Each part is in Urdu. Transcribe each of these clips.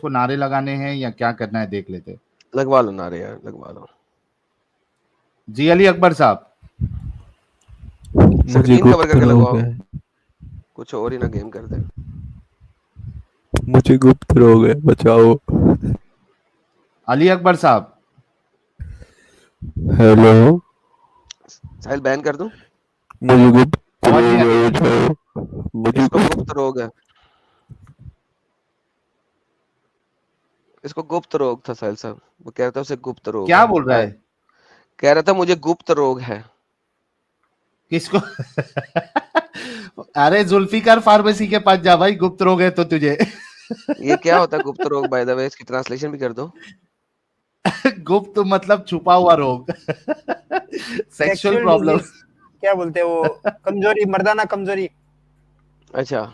کو نعرے لگانے ہیں یا کیا کرنا ہے دیکھ لیتے. لگوا لو نعرے یار, لگوا لو. جی علی اکبر صاحب, سکرین کور کر کے لگواؤ, کچھ اور ہی نہ گیم کر دیں. مجھے گپت روگ ہے, بچاؤ. علی اکبر صاحب, ہیلو, ساحل بین کر دوں, مجھے گپت آواز نہیں روگ آ ہے, رہی. بچاؤ. مجھے اس کو گپت روگ ہے, اس کو گپت روگ تھا ساحل صاحب, وہ کہہ رہا تھا اسے گپت روگ کیا ہے. بول رہا ہے, کہہ رہا تھا مجھے گپت روگ ہے. کس کو؟ ارے ذوالفقار فارمیسی کے پاس جا بھائی, گپت روگ ہے تو تجھے. یہ کیا ہوتا ہے گپت روگ بائی دا وے, اس کی ٹرانسلیشن بھی کر دو. گپت مطلب چھپا ہوا روگ, سیکشل پرابلم. کیا بولتے ہیں وہ, کمزوری, مردانہ کمزوری. اچھا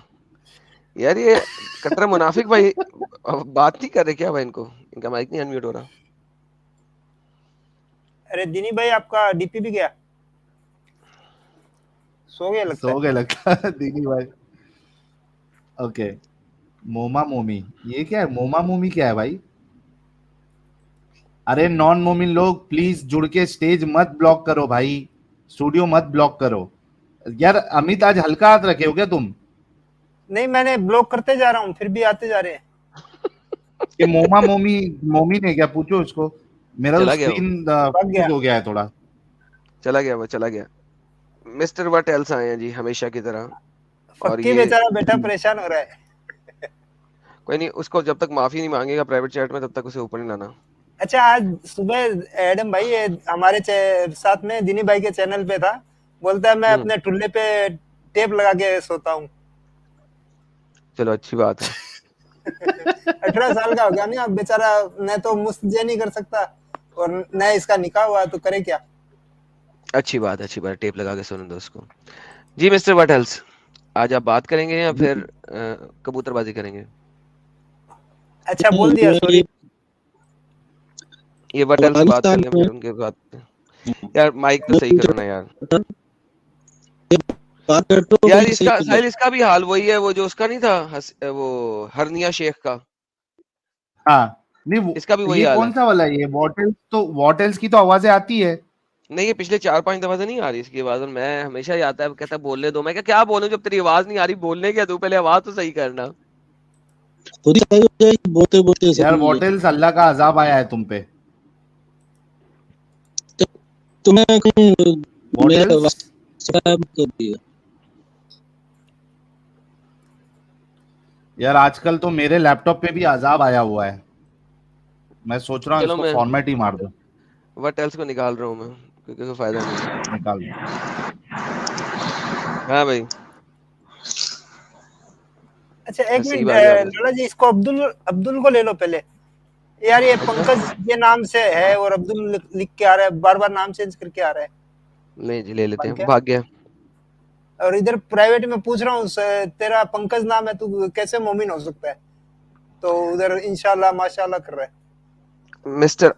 یار یہ کٹر منافق بھائی بات نہیں کر رہے کیا بھائی, ان کا مائک نہیں انمیوٹ ہو رہا. ارے دینی بھائی آپ کا ڈی پی بھی گیا, سو گیا لگتا سو ہے. گئے لگتا ہے دینی بھائی. اوکے, موما مومی, یہ کیا ہے موما مومی, کیا ہے بھائی؟ ارے نان مومن لوگ پلیز جڑ کے اسٹیج مت بلاک کرو بھائی, اسٹوڈیو مت بلاک کرو یار. امیت آج ہلکا ہاتھ رکھے ہو کیا تم؟ نہیں میں نے بلاک کرتے جا رہا ہوں, پھر بھی آتے جا رہے ہیں. کہ موما مومی مومن ہے کیا, پوچھو اس کو. میرا تو چلا گیا وہ, اسکرین بھاگ گیا. ہو گیا ہے تھوڑا. چلا گیا وہ, چلا گیا. مسٹر وٹ ایلس آئے ہیں جی ہمیشہ کی طرح, اور فکی یہ بیچارہ بیٹا پریشان ہو رہا ہے. کوئی نہیں, اس کو جب تک معافی نہیں مانگے گا پرائیویٹ چیٹ میں تب تک اسے اوپر نہیں لانا. اچھا آج صبح ایڈم بھائی ہمارے ساتھ میں دینی بھائی کے چینل پہ تھا, بولتا ہے میں اپنے ٹلے پہ ٹیپ لگا کے سوتا ہوں. چلو اچھی بات ہے. 18 سال کا ہو گیا نہیں اب بیچارہ, نہ تو مستجے نہیں کر سکتا اور نہ اس کا نکاح ہوا, تو کرے کیا. اچھی بات ہے, اچھی بات, ٹیپ لگا کے سونے دو اس کو. جی مسٹر وٹ ایلس, آج آپ بات کریں گے یا پھر کبوتر بازی کریں گے؟ اچھا بول دیا, سوری. یہ وٹ ایلس سے بات کر لیں پھر ان کے بعد. یار مائک تو صحیح کرو نا یار. یار اس کا ساحل, اس کا بھی حال وہی ہے, وہ جو اس کا نہیں تھا وہ ہرنیا شیخ کا. ہاں نہیں, اس کا بھی وہی یہ حال ہے. کون سا والا ہے یہ واٹلز؟ تو واٹلز کی تو آوازیں آتی ہے. نہیں یہ پچھلے 4-5 دفعہ سے نہیں آ رہی اس کی آواز, اور میں ہمیشہ ہی آتا ہے کہتا ہے بولنے دو. میں کیا بولوں جب تیری آواز نہیں آ رہی, بولنے کیا تو پہلے آواز تو صحیح کرنا. یار واٹلز, اللہ کا عذاب آیا ہے تم پہ. واٹلز یار آج کل تو میرے لیپ ٹاپ پہ بھی عذاب آیا ہوا ہے, میں سوچ رہا ہوں اس چلو کو میں فارمیٹ ہی مار دوں. وٹ ایلس کو نکال رہا ہوں میں, کیونکہ کوئی فائدہ نہیں ہے. نکال دوں. ہاں بھائی. اچھا ایک حسیب منٹ آ گیا لالا جی, اس کو عبدل کو لے لو پہلے یار. یہ اچھا پنکج یہ نام سے ہے اور عبدل لکھ کے آ رہا ہے, بار بار نام چینج کر کے آ رہا ہے. نہیں جی لے لیتے ہیں, گیا. بھاگ گیا. اور ادھر پرائیویٹ میں پوچھ رہا ہوں, تیرا پنکج نام ہے, تو کیسے مومن ہو سکتا ہے؟ تو ادھر انشاءاللہ ماشاءاللہ کر رہا ہے. مسٹر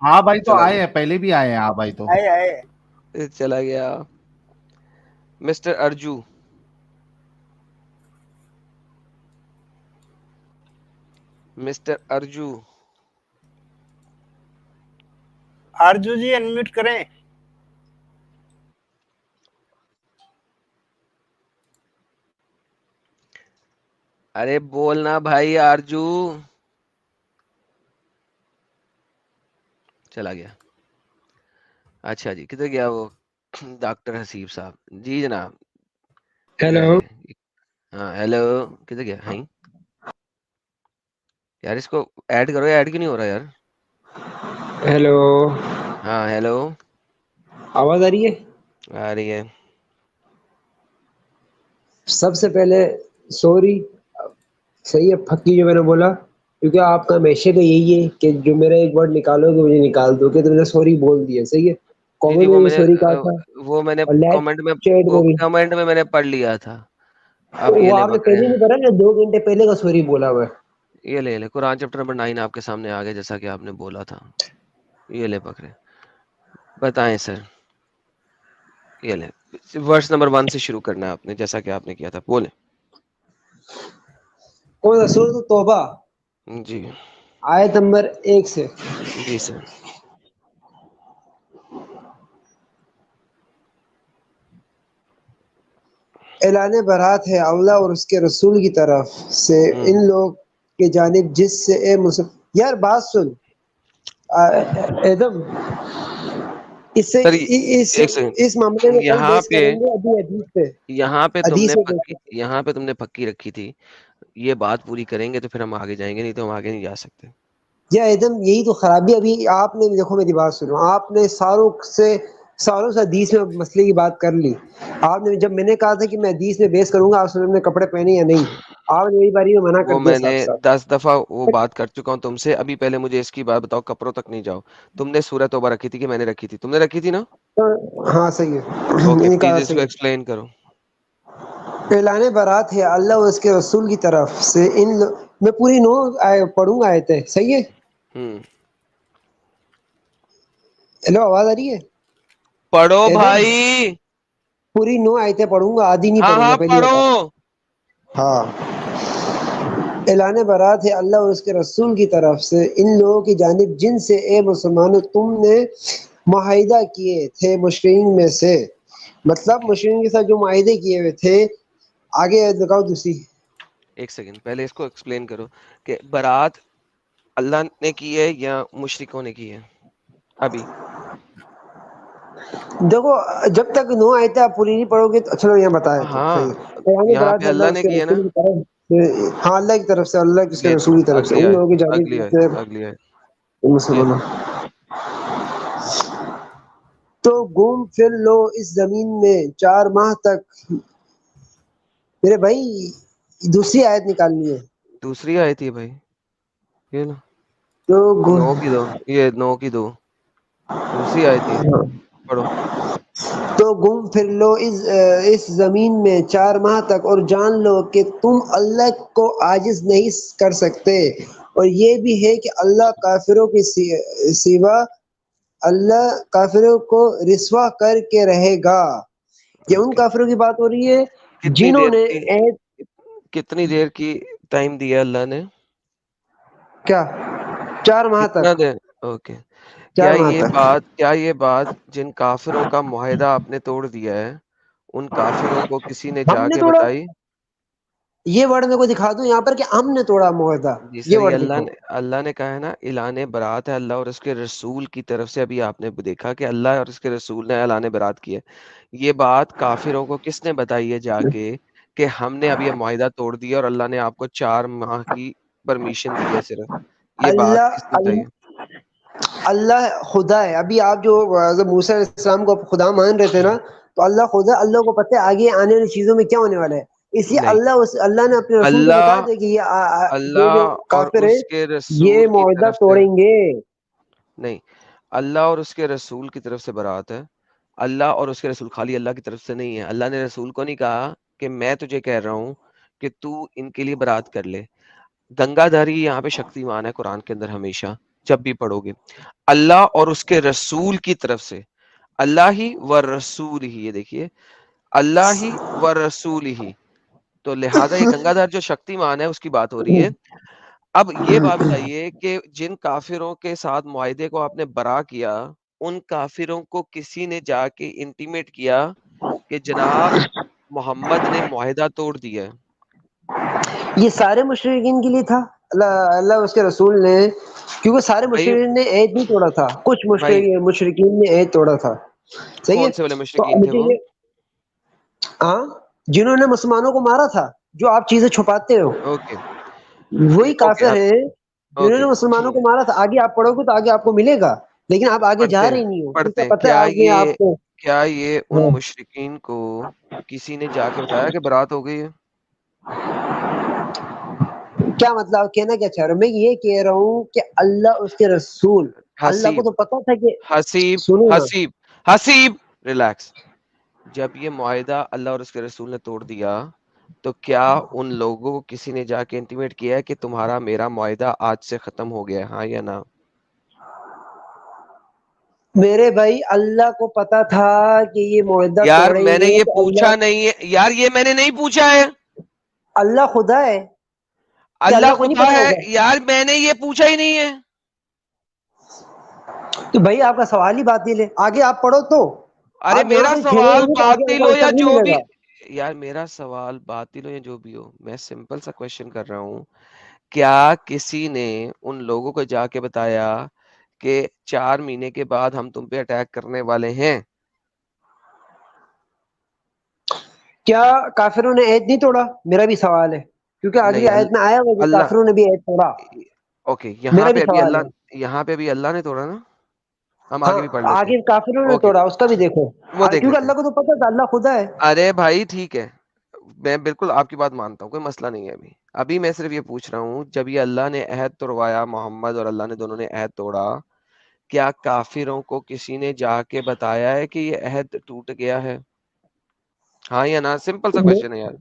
ہاں بھائی تو چلا آئے گیا, ہیں, پہلے بھی آئے ہیں. ہاں بھائی تو آئے. چلا گیا. مسٹر ارجو, مسٹر ارجو, آرجو جی انمیوٹ کریں. ارے بولنا بھائی ارجو. چلا گیا. اچھا جی, کدھر گیا وہ ڈاکٹر حسیب صاحب؟ جی جناب. ہیلو. ہاں ہیلو, کدھر گیا ہیں یار؟ اس کو ایڈ کرو, ایڈ کیوں نہیں ہو رہا یار؟ ہیلو, ہاں ہیلو, آواز آ رہی ہے؟ آ رہی ہے. سب سے پہلے سوری, صحیح ہے پھکی جو میں نے بولا, کیونکہ آپ کا ہمیشہ کا یہی ہے کہ جو میرا ایک ورڈ نکالو گے مجھے نکال دو گے, تو میں نے سوری بول دیا. صحیح ہے, جی جی, کامنٹ وہ میں بھی میں سوری کہا تھا نے اور لائف چیٹ میں بھی. کمنٹ میں نے پڑھ لیا تھا. اب یہ وہ لے آپ نے پکڑے. پہلے نہیں کرا نا, 2 گھنٹے پہلے کا سوری بولا ہوا ہے. یہ لے قرآن چیپٹر نمبر 9 آپ کے سامنے آ گیا جیسا کہ آپ نے بولا تھا. یہ لے پکڑے, بتائیں سر. یہ لے ورس نمبر 1 سے شروع کرنا ہے آپ نے جیسا کہ آپ نے کیا تھا, بولیں. کون سا سورۃ توبہ جی آیت نمبر 1 سے. جی سر. اعلان برات ہے اللہ اور اس کے رسول کی طرف سے ان لوگ کی جانب جس سے اے یار بات سن ایدم, اس سے سر ایک اس معاملے سیکنڈ, میں کل بحث کریں گے ابھی حدیث پہ. یہاں پہ حدیث پہ بحث کریں یہاں پہ تم نے پکی رکھی تھی, یہ بات پوری کریں گے تو پھر ہم آگے جائیں گے, نہیں تو ہم آگے نہیں جا سکتے. گے. یا ایدم یہی تو خرابی. ابھی آپ نے دیکھو میری بات سنو, آپ نے سالوں سے حدیث میں مسئلے کی بات کر لی. آپ نے جب میں نے کہا تھا کہ میں حدیث میں بحث کروں گا آپ نے کپڑے پہنے یا نہیں, آپ نے میری باری میں منع کر وہ دیا میں نے صاف صاف. 10 دفعہ وہ بات کر چکا ہوں تم سے. ابھی پہلے مجھے اس کی بات بتاؤ, کپڑوں تک نہیں جاؤ. تم نے سورۃ توبہ رکھی تھی کہ میں نے رکھی تھی؟ تم نے رکھی تھی نا. ہاں صحیح ہے, اوکے میں نے پلیز کہا اس کو صحیح. ایکسپلین کرو. اعلان برات ہے اللہ اور اس کے رسول کی طرف سے میں پوری نو پڑھوں گا آیتیں, صحیح ہے. ہوں ہیلو آواز آ رہی ہے؟ پڑھو ایدم بھائی. پوری 9 آیتیں پڑھوں گا, آدھی نہیں ہاں پڑھوں گا, ہاں پہلی پڑھو. بتا. ہاں. اعلان برات ہے اللہ اور اس کے رسول کی طرف سے ان لوگوں کی جانب جن سے اے مسلمانوں تم نے معاہدہ کیے تھے مشرکین میں سے. مطلب مشرکین کے ساتھ جو معاہدے کیے ہوئے تھے. آگے دکھاؤ دوسری. ایک سیکنڈ پہلے اس کو ایکسپلین کرو کہ برات اللہ نے کی ہے یا مشرکوں نے کی ہے. ابھی دیکھو جب تک 9 آیتیں آپ پوری نہیں پڑھو گے تو چلو یہاں بتایا تو ہاں صحیح. اعلان یہاں برات پہ ہے اللہ اللہ اس نے کے کی ہے نا. رسول کی طرف سے, ہاں اللہ کی طرف سے, اللہ کے اس کے یہ رسول کی طرف سے اگلی ان آیت, لوگوں کی اگلی جانب آیت, سے اگلی آیت. یہ مسلمانوں. تو گھوم پھر لو اس زمین میں 4 ماہ تک. میرے بھائی دوسری آیت نکالنی ہے. دوسری آیت ہی بھائی, یہ نا تو 9 کی دو, یہ 9 کی دو دوسری آیت ہی پڑھو. تو گھوم پھر لو اس زمین میں 4 ماہ تک اور جان لو کہ تم اللہ کو عاجز نہیں کر سکتے. اور یہ بھی ہے کہ اللہ کافروں کی سوا اللہ کافروں کو رسوا کر کے رہے گا. یہ ان کافروں کی بات ہو رہی ہے کتنی جنہوں دیر نے کی کتنی دیر کی ٹائم دیا اللہ نے؟ کیا 4 ماہ تک. کتنا دیر؟ اوکے. 4 ماہ تک. کیا یہ بات جن کافروں کا معاہدہ آپ نے توڑ دیا ہے ان کافروں کو کسی نے ہم جا نے کے توڑا, بتائی؟ یہ ورڈ میں کو دکھا دوں یہاں پر کہ ہم نے توڑا معاہدہ, جی یہ سر, یہ ورڈ دکھاؤ. اللہ نے کہا ہے نا اعلان برات ہے اللہ اور اس کے رسول کی طرف سے. ابھی آپ نے دیکھا کہ اللہ اور اس کے رسول نے اعلان برات کیا. یہ بات کافروں کو کس نے بتائی ہے جا کے کہ ہم نے اب یہ معاہدہ توڑ دیا اور اللہ نے آپ کو 4 ماہ کی پرمیشن دی ہے صرف؟ یہ بات کس نے بتائی ہے؟ اللہ خدا ہے. ابھی آپ جو موسیٰ علیہ السلام کو خدا مان رہے تھے نا, تو اللہ خدا, اللہ کو پتہ ہے آگے آنے والی چیزوں میں کیا ہونے والا ہے. اس لیے نہیں, اللہ نے اپنے رسول کو بتا اللہ دیا کہ یہ جو اللہ اور کافر ہے اس کے یہ رسول کی معاہدہ طرف سے توڑیں گے. نہیں, اللہ اور اس کے رسول کی طرف سے برات ہے. اللہ اور اس کے رسول, خالی اللہ کی طرف سے نہیں ہے. اللہ نے رسول کو نہیں کہا کہ میں تجھے کہہ رہا ہوں کہ تو ان کے لیے برات کر لے. گنگا دھاری یہاں پہ شکتیمان ہے قرآن کے اندر, ہمیشہ جب بھی پڑھو گے اللہ اور اس کے رسول کی طرف سے, اللہ ہی و رسول ہی, یہ دیکھیے اللہ ہی و رسول ہی. تو لہٰذا یہ گنگا دھر جو شکتیمان ہے اس کی بات ہو رہی ہے. اب یہ بات بتائیے کہ جن کافروں کے ساتھ معاہدے کو آپ نے برا کیا ان کافروں کو کسی نے جا کے انٹیمیٹ کیا کہ جناب محمد نے معاہدہ توڑ دیا ہے؟ یہ سارے مشرکین کے لیے تھا. اللہ اس کے رسول نے, کیونکہ سارے بھائی مشرکین نے عہد نہیں توڑا تھا, کچھ بھائی مشرکین نے عہد توڑا تھا. صحیح ہے. کون سے والے تو مشرکین تھے مجھے وہ؟ یہ, ہاں, جنہوں نے مسلمانوں کو مارا تھا, جو آپ چیزیں چھپاتے ہو اوکے وہی اوکے کافر ہیں جنہوں نے اوکے مسلمانوں کو مارا تھا. آگے آپ پڑھو گے تو آگے آپ کو ملے گا, لیکن آپ آگے جا رہے نہیں ہو. پڑھتے کیونکہ ہیں. پتہ ہے آگے آپ کو. کیا یہ ان مشرکین کو کسی نے جا کے بتایا کہ برات ہو گئی ہے؟ کیا مطلب کہنا کیا چاہ رہا ہوں میں یہ کہہ رہا ہوں کہ اللہ اس کے رسول, اللہ کو حسیب تو پتا تھا کہ حسیب سنو نا, حسیب ریلیکس. جب یہ معاہدہ اللہ اور اس کے رسول نے توڑ دیا تو کیا ان لوگوں کو کسی نے جا کے انٹیمیٹ کیا ہے کہ تمہارا میرا معاہدہ آج سے ختم ہو گیا ہے، ہاں یا نہ؟ میرے بھائی اللہ کو پتا تھا کہ یہ معاہدہ یار توڑیں میں نے گے یہ تو پوچھا نہیں ہے یار، یہ میں نے نہیں پوچھا ہے. اللہ خدا ہے کہ اللہ کو نہیں خدا پتا ہے ہوگا. یار، میں نے یہ پوچھا ہی نہیں ہے. تو بھائی آپ کا سوال ہی باطل ہے. آگے آپ پڑھو تو ارے آپ یہاں میرا پہ چھیڑے سوال رہیں گے تو آگے آپ باطل کو ہو یا آنسر نہیں جو ملے بھی، گا. یار میرا سوال باطل ہو یا جو بھی ہو، میں سمپل سا کوشچن کر رہا ہوں. کیا کسی نے ان لوگوں کو جا کے بتایا کہ 4 مہینے کے بعد ہم تم پہ اٹیک کرنے والے ہیں؟ کیا کافروں نے عہد نہیں توڑا؟ میرا بھی سوال ہے کیونکہ اگلی نہیں آیت میں آیا ہوا کہ اللہ کافروں نے بھی عہد توڑا. اوکے، یہاں میرا بھی پہ ابھی سوال ہے. اللہ، یہاں پہ ابھی اللہ نے توڑا نا، ہم ہاں آگے بھی پڑھ لیتے ہیں. آگے کافروں نے اوکے توڑا، اس کا بھی دیکھو. وہ دیکھ کیونکہ لیتے اللہ ہیں. کو تو پتا تھا اللہ خدا ہے. ارے بھائی ٹھیک ہے، میں بالکل آپ کی بات مانتا ہوں، کوئی مسئلہ نہیں ہے. ابھی میں صرف یہ پوچھ رہا ہوں، جب یہ اللہ نے عہد توڑوایا، محمد اور اللہ نے دونوں نے عہد توڑا، کیا کافروں کو کسی نے جا کے بتایا ہے کہ یہ عہد ٹوٹ گیا ہے، ہاں یا نہ؟ سمپل سا کوشچن ہے یار.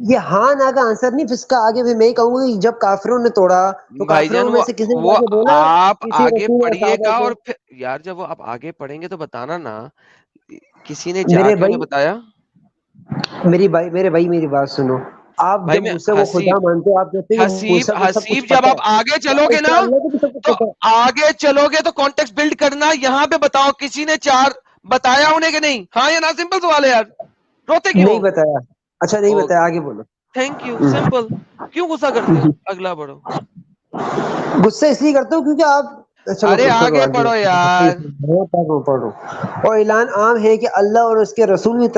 یہ ہاں نہ کا آنسر نہیں، پھر اس کا آگے بھی میں ہی کہوں گا کہ جب کافروں نے توڑا تو بھائی کافروں جان میں سے کسی نے وہ جا کے بولا آپ کسی آگے رسول یا پڑھیے صحابہ گا، کو. اور پھر یار جب وہ آپ آگے پڑھیں گے تو بتانا نا، کسی نے جا میرے کے انہیں بھائی بتایا. میرے بھائی میری بات سنو. آپ بھائی جب میں مجھ سے وہ خدا حسیب مانتے ہو، آپ کہتے ہیں کہ موسیٰ کو سب کچھ حسیب جب پتا آپ ہے، آگے چلو گے اس نا، کا اللہ کو بھی سب کچھ تو پتا ہے. آگے چلو گے تو کانٹیکس بلڈ کرنا. یہاں پہ بتاؤ کسی نے 4 بتایا انہیں کہ نہیں، ہاں یا نہ؟ سمپل سوال ہے یار، روتے کیوں نہیں ہو؟ بتایا. اچھا نہیں بتایا، آگے بولو. Thank you, simple. کیوں غصہ کرتے ہو؟ اگلا بڑھو. غصہ اس لیے کرتا ہوں کیونکہ آپ. چلو ارے چلو آگے آگے پڑھو یار. پڑھو. اور اعلان عام ہے کہ اللہ اور اس کے رسول کی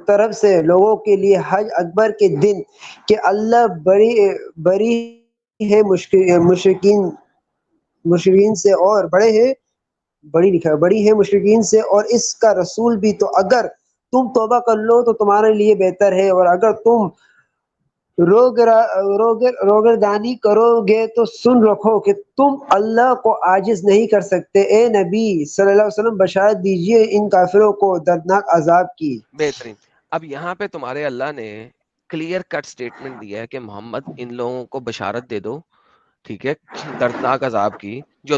طرف سے لوگوں کے لیے حج اکبر کے دن کہ اللہ بری ہے مشرکین سے، اور بڑی ہے مشرکین سے، اور اس کا رسول بھی. تو اگر تم توبہ کر لو تو تمہارے لیے بہتر ہے، اور اگر تم روگردانی کرو گے تو سن رکھو کہ تم اللہ کو عاجز نہیں کر سکتے. اے نبی صلی اللہ علیہ وسلم بشارت دیجئے ان کافروں کو دردناک عذاب کی. بہترین. اب یہاں پہ تمہارے اللہ نے کلیئر کٹ سٹیٹمنٹ دیا ہے کہ محمد ان لوگوں کو بشارت دے دو، ٹھیک ہے، دردناک عذاب کی جو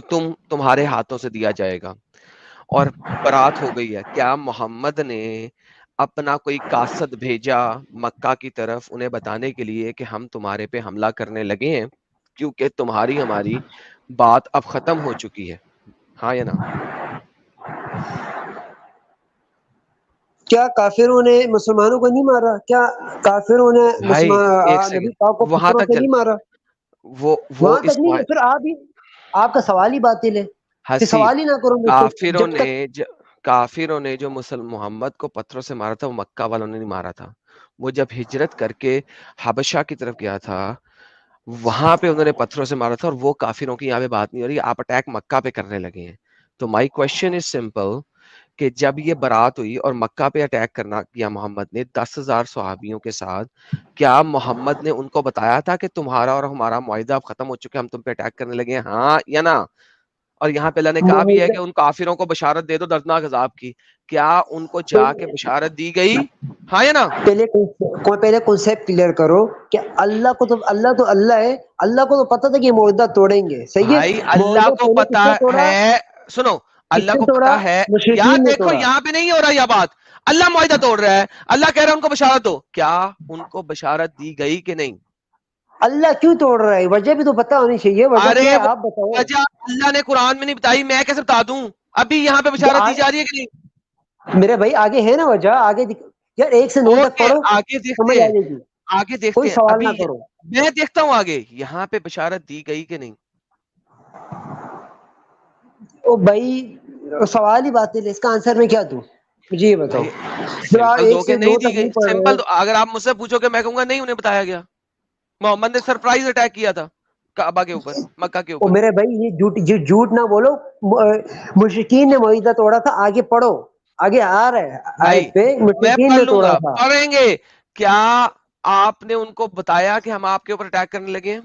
تمہارے ہاتھوں سے دیا جائے گا. اور برات ہو گئی ہے. کیا محمد نے اپنا کوئی قاصد بھیجا مکہ کی طرف انہیں بتانے کے لیے کہ ہم تمہارے پہ حملہ کرنے لگے ہیں کیونکہ تمہاری ہماری بات اب ختم ہو چکی ہے، ہاں یا نہ؟ کیا کافروں نے مسلمانوں کو نہیں مارا؟ کیا کافروں نے بھائی ایک نبی سیکنڈ، پاک کو وہاں پتھروں تک سے نہیں چلتے مارا؟ وہ وہاں تک نہیں. پھر آپ کا سوال ہی باطل ہے. پھر حسیب سوال ہی نہ کرو مجھ سے کافروں جب نے تک. کافروں نے جو محمد کو پتھروں سے مارا تھا، وہ مکہ والوں نے نہیں مارا تھا. وہ جب ہجرت کر کے حبشہ کی طرف گیا تھا، وہاں پہ انہوں نے پتھروں سے مارا تھا. اور وہ کافروں کی یہاں پہ بات نہیں ہو رہی، آپ اٹیک مکہ پہ کرنے لگے ہیں. تو مائی کوشچن از سمپل کہ جب یہ برات ہوئی اور مکہ پہ اٹیک کرنا کیا محمد نے 10,000 صحابیوں کے ساتھ، کیا محمد نے ان کو بتایا تھا کہ تمہارا اور ہمارا معاہدہ اب ختم ہو چکا ہے، ہم تم پہ اٹیک کرنے لگے ہیں، ہاں یا نہ؟ اور یہاں پہ اللہ نے کہا بھی ہے کہ ان کافروں کو بشارت دے دو دردناک عذاب کی. کیا ان کو جا کے بشارت دی گئی، ہاں یا نہ؟ پہلے کنسیپٹ کلیئر کرو کہ اللہ تو اللہ ہے. اللہ کو تو پتا تھا کہ یہ معاہدہ توڑیں گے، صحیح بھائی ہے. اللہ معاہدہ کو پہلے کس پتا نے توڑا؟ ہے، سنو، کس اللہ نے کو توڑا؟ پتا ہے. یار مشرکین نے دیکھو توڑا. یہاں پہ نہیں ہو رہا یہ بات، اللہ معاہدہ توڑ رہا ہے، اللہ کہہ رہا ہے ان کو بشارت دو. کیا ان کو بشارت دی گئی کہ نہیں؟ اللہ کیوں توڑ رہا ہے؟ وجہ بھی تو پتا ہونی چاہیے. وجہ ارے کیا ہے وہ آپ بتاؤ. وجہ اللہ نے قرآن میں نہیں بتائی، میں کیسے بتا دوں؟ ابھی یہاں پہ بشارت دی جا رہی ہے کہ نہیں؟ میرے بھائی آگے ہے نا وجہ. آگے یار 1 سے 9 تک اوکے پڑھو، آگے سمجھ دیکھتے آ ہیں، جائے گی. آگے دیکھتے کوئی ہیں. سوال ابھی نہ کرو. میں دیکھتا ہوں آگے یہاں پہ بشارت دی گئی کہ نہیں. او بھائی سوال ہی باطل ہے، اس کا آنسر میں کیا دوں؟ مجھے یہ بتاؤ. بھائی پھر آپ سمپل 1 دو کہ سے نہیں 9 دی تک گئی. نہیں پڑھ رہے سمپل ہو. دو. اگر آپ مجھ سے پوچھو کہ میں کہوں گا نہیں انہیں بتایا گیا. محمد نے سرپرائز اٹیک کیا تھا کعبہ کے اوپر، مکہ کے او اوپر. میرے بھائی یہ جھوٹ نہ بولو. مشرکین نے معاہدہ توڑا تھا. آگے پڑھو، آگے آ رہا ہے بھائی آیت پہ. میں مشرکین پڑھ نے لوں توڑا گا، تھا. پڑھیں گے. کیا آپ نے ان کو بتایا کہ ہم آپ کے اوپر اٹیک کرنے لگے ہیں؟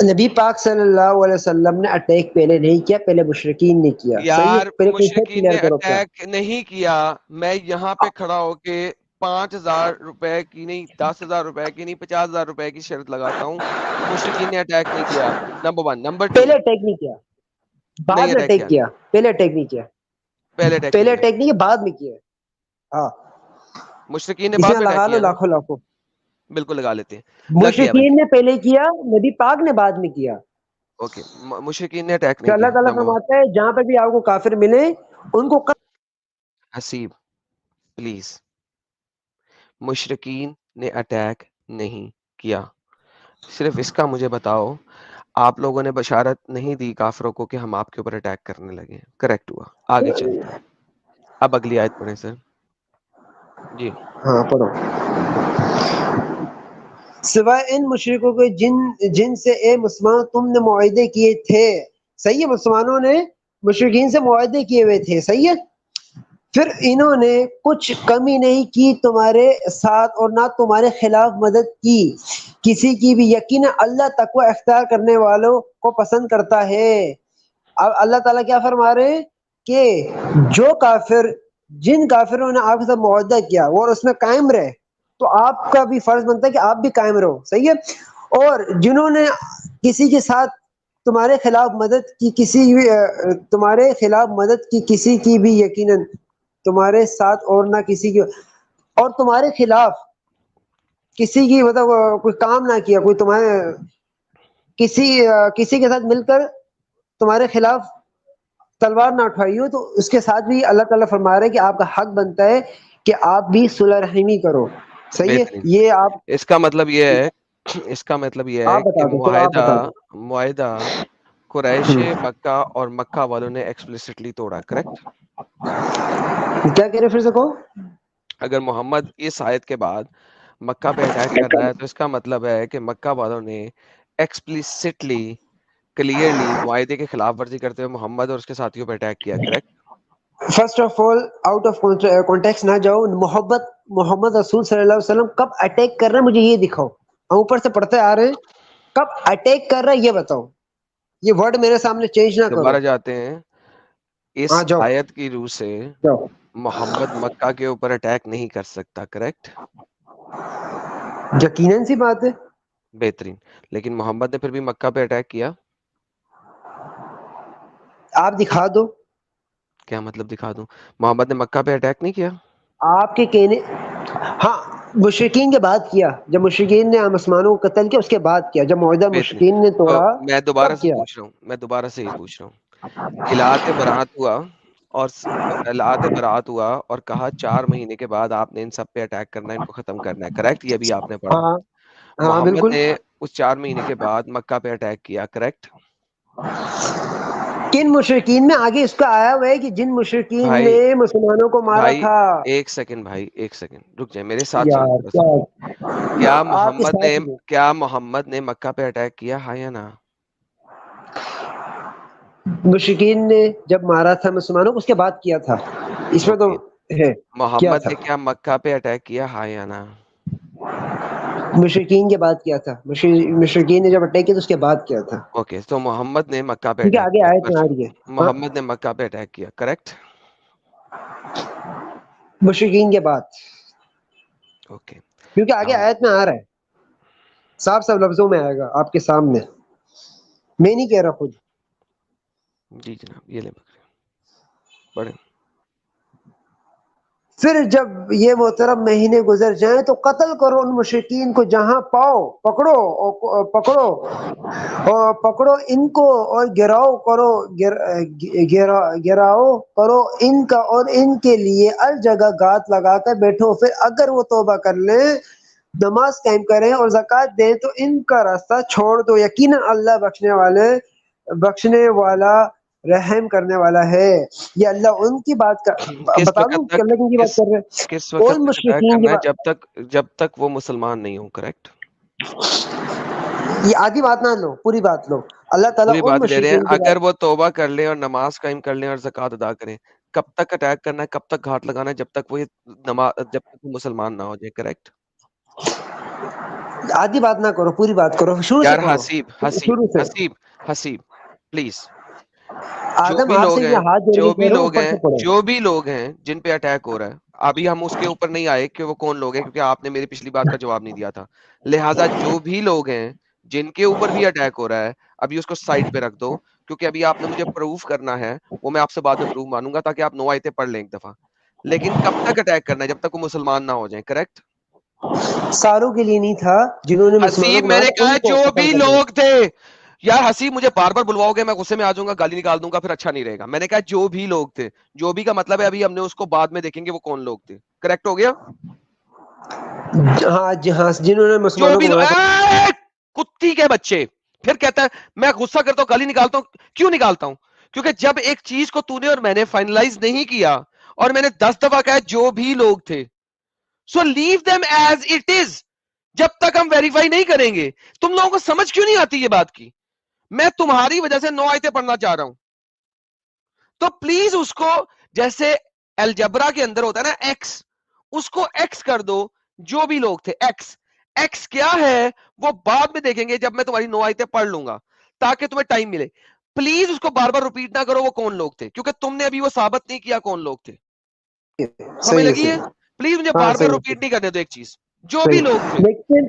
نبی پاک صلی اللہ علیہ وسلم نے اٹیک پہلے نہیں کیا, پہلے مشرکین نے کیا. صحیح ہے, یار پہلے کنسپٹ مشرکین نے کلیئر کرو اپنا. اٹیک نہیں کیا. میں یہاں پہ کھڑا ہو کے 5,000 روپے کی نہیں, 10,000 روپے کی نہیں, 50,000 روپے کی شرط لگاتا ہوں کہ مشرکین نے اٹیک نہیں کیا. نمبر 1. نمبر 2, پہلے اٹیک نہیں کیا, بعد نہیں میں اٹیک کیا. پہلے اٹیک نہیں کیا, پہلے اٹیک پہلے نہیں اٹیک نہیں کیا, بعد میں کیا. ہاں, مشرکین نے اس بعد میں میں لگا اٹیک لو کیا نا, لاکھوں لاکھوں. بالکل لگا لیتے ہیں. لگ گیا بھائی. مشرکین نے پہلے کیا, نبی پاک نے بعد میں کیا. اوکے, مشرکین نے اٹیک کہ نہیں اللہ کیا. تعالیٰ نمبر 1. فرماتا ہے جہاں پہ بھی آپ کو کافر ملے ان کو حسیب پلیز, مشرکین نے اٹیک نہیں کیا. صرف اس کا مجھے بتاؤ, آپ لوگوں نے بشارت نہیں دی کافروں کو کہ ہم آپ کے اوپر اٹیک کرنے لگے. کریکٹ ہوا, آگے چلتے ہیں. اب اگلی آیت پڑھیں سر. جی ہاں پڑھو. سوائے ان مشرکوں کے جن سے اے مسلمان تم نے معاہدے کیے تھے. صحیح ہے, مسلمانوں نے مشرکین سے معاہدے کیے ہوئے تھے. صحیح ہے, پھر انہوں نے کچھ کمی نہیں کی تمہارے ساتھ اور نہ تمہارے خلاف مدد کی کسی کی بھی. یقینا اللہ تقوی اختیار کرنے والوں کو پسند کرتا ہے. اب اللہ تعالیٰ کیا فرما رہے ہیں کہ جو کافر, جن کافروں نے آپ کے ساتھ معاہدہ کیا اور اس میں قائم رہے تو آپ کا بھی فرض بنتا ہے کہ آپ بھی قائم رہو. صحیح ہے, اور جنہوں نے کسی کے ساتھ تمہارے خلاف مدد کی تمہارے خلاف مدد کی کسی کی بھی, یقیناً تمہارے ساتھ اور نہ کسی کی, اور تمہارے خلاف کسی کی مطلب کوئی کام نہ کیا, کوئی تمہارے کسی کے ساتھ مل کر تمہارے خلاف تلوار نہ اٹھائی ہو, تو اس کے ساتھ بھی اللہ تعالیٰ فرما رہے ہیں کہ آپ کا حق بنتا ہے کہ آپ بھی صلح رحمی کرو. صحیح ہے, بہترین. یہ آپ اس کا مطلب یہ ہے, اس کا مطلب یہ ہے بتا کہ دو, چلو آپ بتا دو. معاہدہ قریش مکہ اور مکہ والوں نے ایکسپلیسٹلی توڑا. کریکٹ. کیا کہہ رہے پھر سے کہو. اگر محمد اس آیت کے بعد مکہ پہ اٹیک کر رہا ہے تو اس کا مطلب ہے کہ مکہ والوں نے ایکسپلیسٹلی کلیئرلی معاہدے کے خلاف ورزی کرتے ہوئے محمد اور اس کے ساتھیوں پہ اٹیک کیا. Correct. First of all out of context نہ جاؤ. محمد رسول صلی اللہ علیہ وسلم کب اٹیک کر رہے ہیں مجھے یہ دکھاؤ. ہم اوپر سے پڑھتے آ رہے ہیں, کب اٹیک کر رہا ہے یہ بتاؤ. یہ ورڈ میرے سامنے چینج نہ کرو. دوبارہ جاتے ہیں. اس ہاں جاؤ آیت کی روح سے جاؤ. محمد مکہ کے اوپر اٹیک نہیں کر سکتا. کریکٹ. یقیناً سی بات ہے. بہترین. لیکن محمد نے پھر بھی مکہ پہ اٹیک کیا. آپ دکھا دو. کیا مطلب دکھا دوں؟ محمد نے مکہ پہ اٹیک نہیں کیا. آپ کے کہنے, ہاں مشرکین کے بعد کیا, جب مشرکین نے مسلمانوں کو قتل کیا اس کے بعد کیا, جب معاہدہ بہترین. مشرکین نے تو توڑا میں دوبارہ تب سے کیا. پوچھ رہا ہوں, اعلان برات ہوا اور اعلان برات ہوا اور کہا 4 مہینے کے بعد آپ نے ان سب پہ اٹیک کرنا ہے, ان کو ختم کرنا ہے. کریکٹ. یہ بھی آپ نے پڑھا. ہاں ہاں محمد بالکل. نے اس 4 مہینے کے بعد مکہ پہ اٹیک کیا. کریکٹ. کن مشرکین میں آگے اس کا آیا ہوا ہے کہ جن مشرکین بھائی نے مسلمانوں کو مارا بھائی تھا. ایک سیکنڈ بھائی, ایک سیکنڈ رک جائیں, میرے ساتھ چلیں یار تھوڑا سا. آپ کے ساتھ ہی. کیا محمد نے مکہ پہ اٹیک کیا, ہاں یا نا؟ مشرکین نے جب مارا تھا مسلمانوں کو اس کے بعد کیا تھا, اس میں تو اوکے. ہے. کیا محمد تھا, نے کیا مکہ پہ اٹیک کیا, ہاں یا نا؟ مشرکین کے بعد کیا تھا. مشرکین نے جب اٹیک کیا تو اس کے بعد کیا تھا. اوکے. تو محمد نے مکہ پہ کیونکہ اٹیک آگے کیا. آیت میں آ رہی ہے. ہاں, محمد نے مکہ پہ اٹیک کیا. کریکٹ. مشرکین کے بعد, اوکے. کیونکہ آگے آیت میں آ رہا ہے, صاف صاف لفظوں میں آئے گا آپ کے سامنے, میں نہیں کہہ رہا خود. جی جناب, یہ لیں پڑھیں. پھر جب یہ محترم مہینے گزر جائیں تو قتل کرو ان مشرکین کو جہاں پاؤ, پکڑو ان کو اور گراؤ کرو ان کا اور ان کے لیے ہر جگہ گات لگا کر بیٹھو. پھر اگر وہ توبہ کر لیں, نماز قائم کریں اور زکوٰۃ دیں تو ان کا راستہ چھوڑ دو. یقینا اللہ بخشنے والا رحم کرنے والا ہے. یہ اللہ ان کی بات کا کس بتا دوں وقت کہ تک اللہ کی بات کر رہے ہیں. کس وقت اور تک اٹیک مشرکین کی کرنا ہے؟ بات, جب تک وہ مسلمان نہیں ہوں. کریکٹ. یہ آدھی بات نہ لو, پوری بات لو. اللہ تعالیٰ پوری ان بات لے رہے ہیں. مشرکین کی اگر بات, وہ توبہ کر لیں اور نماز قائم کر لیں اور زکوٰۃ ادا کریں, کب تک اٹیک کرنا ہے, کب تک گھاٹ لگانا ہے؟ جب تک وہ مسلمان نہ ہو جائے. کریکٹ. آدھی بات نہ کرو, پوری بات کرو, شروع سے یار کرو, حسیب شروع سے. حسیب پلیز. جو آدم بھی آپ لوگ سے ہیں یہ ہاتھ جوڑ کے کہہ رہا ہوں اوپر سے پڑھو. جو بھی لوگ ہیں جن پہ اٹیک ہو رہا ہے, ابھی ہم اس کے اوپر نہیں آئے کہ وہ کون لوگ ہیں, کیونکہ آپ نے میری پچھلی بات کا جواب نہیں دیا تھا. لہٰذا جو بھی لوگ ہیں جن کے اوپر بھی اٹیک ہو رہا ہے, ابھی اس کو سائڈ پہ رکھ دو, کیونکہ ابھی آپ نے مجھے پروف کرنا ہے, وہ میں آپ سے بعد میں پروف مانوں گا تاکہ آپ 9 آیتیں پڑھ لیں ایک دفعہ. لیکن کب تک اٹیک کرنا ہے؟ جب تک وہ مسلمان نہ ہو جائیں. کریکٹ؟ ساروں کے لیے نہیں تھا, جنہوں نے مسلمانوں حسیب کو میں مارا نے ان کہا کو جو ختم بھی کر دو. لوگ تھے. یار حسیب مجھے بار بار بلواؤ گے, میں غصے میں آ جاؤں گا, گالی نکال دوں گا, پھر اچھا نہیں رہے گا. میں نے کہا جو بھی لوگ تھے, جو بھی کا مطلب ہے ابھی ہم نے اس کو بعد میں دیکھیں گے وہ کون لوگ تھے. کریکٹ ہو گیا؟ ہاں جنہوں نے جو مسلمانوں بھی کو مارا تھا. کتی کے بچے پھر کہتا ہے میں غصہ کرتا ہوں, گالی نکالتا ہوں. کیوں نکالتا ہوں؟ کیونکہ جب ایک چیز کو تو نے اور میں نے فائنلائز نہیں کیا, اور میں نے 10 دفعہ کہا جو بھی لوگ تھے, سو لیو them ایز اٹ از. جب تک ہم ویریفائی نہیں کریں گے, تم لوگوں کو سمجھ کیوں نہیں آتی یہ بات کی؟ میں تمہاری وجہ سے 9 آیتیں پڑھنا چاہ رہا ہوں, تو پلیز اس کو جیسے الجبرا کے اندر ہوتا ہے نا ایکس, اس کو ایکس کر دو. جو بھی لوگ تھے ایکس. ایکس کیا ہے وہ بعد میں دیکھیں گے جب میں تمہاری 9 آیتیں پڑھ لوں گا, تاکہ تمہیں ٹائم ملے. پلیز اس کو بار بار ریپیٹ نہ کرو وہ کون لوگ تھے, کیونکہ تم نے ابھی وہ ثابت نہیں کیا کون لوگ تھے. سمجھ صحیح ہے, لگی ہے؟ صحیح ہے. پلیز مجھے ہاں بار بار صحیح ہے, ریپیٹ نہیں کرنے دو ایک چیز. جو بھی صحیح. لوگ تھے. لیکن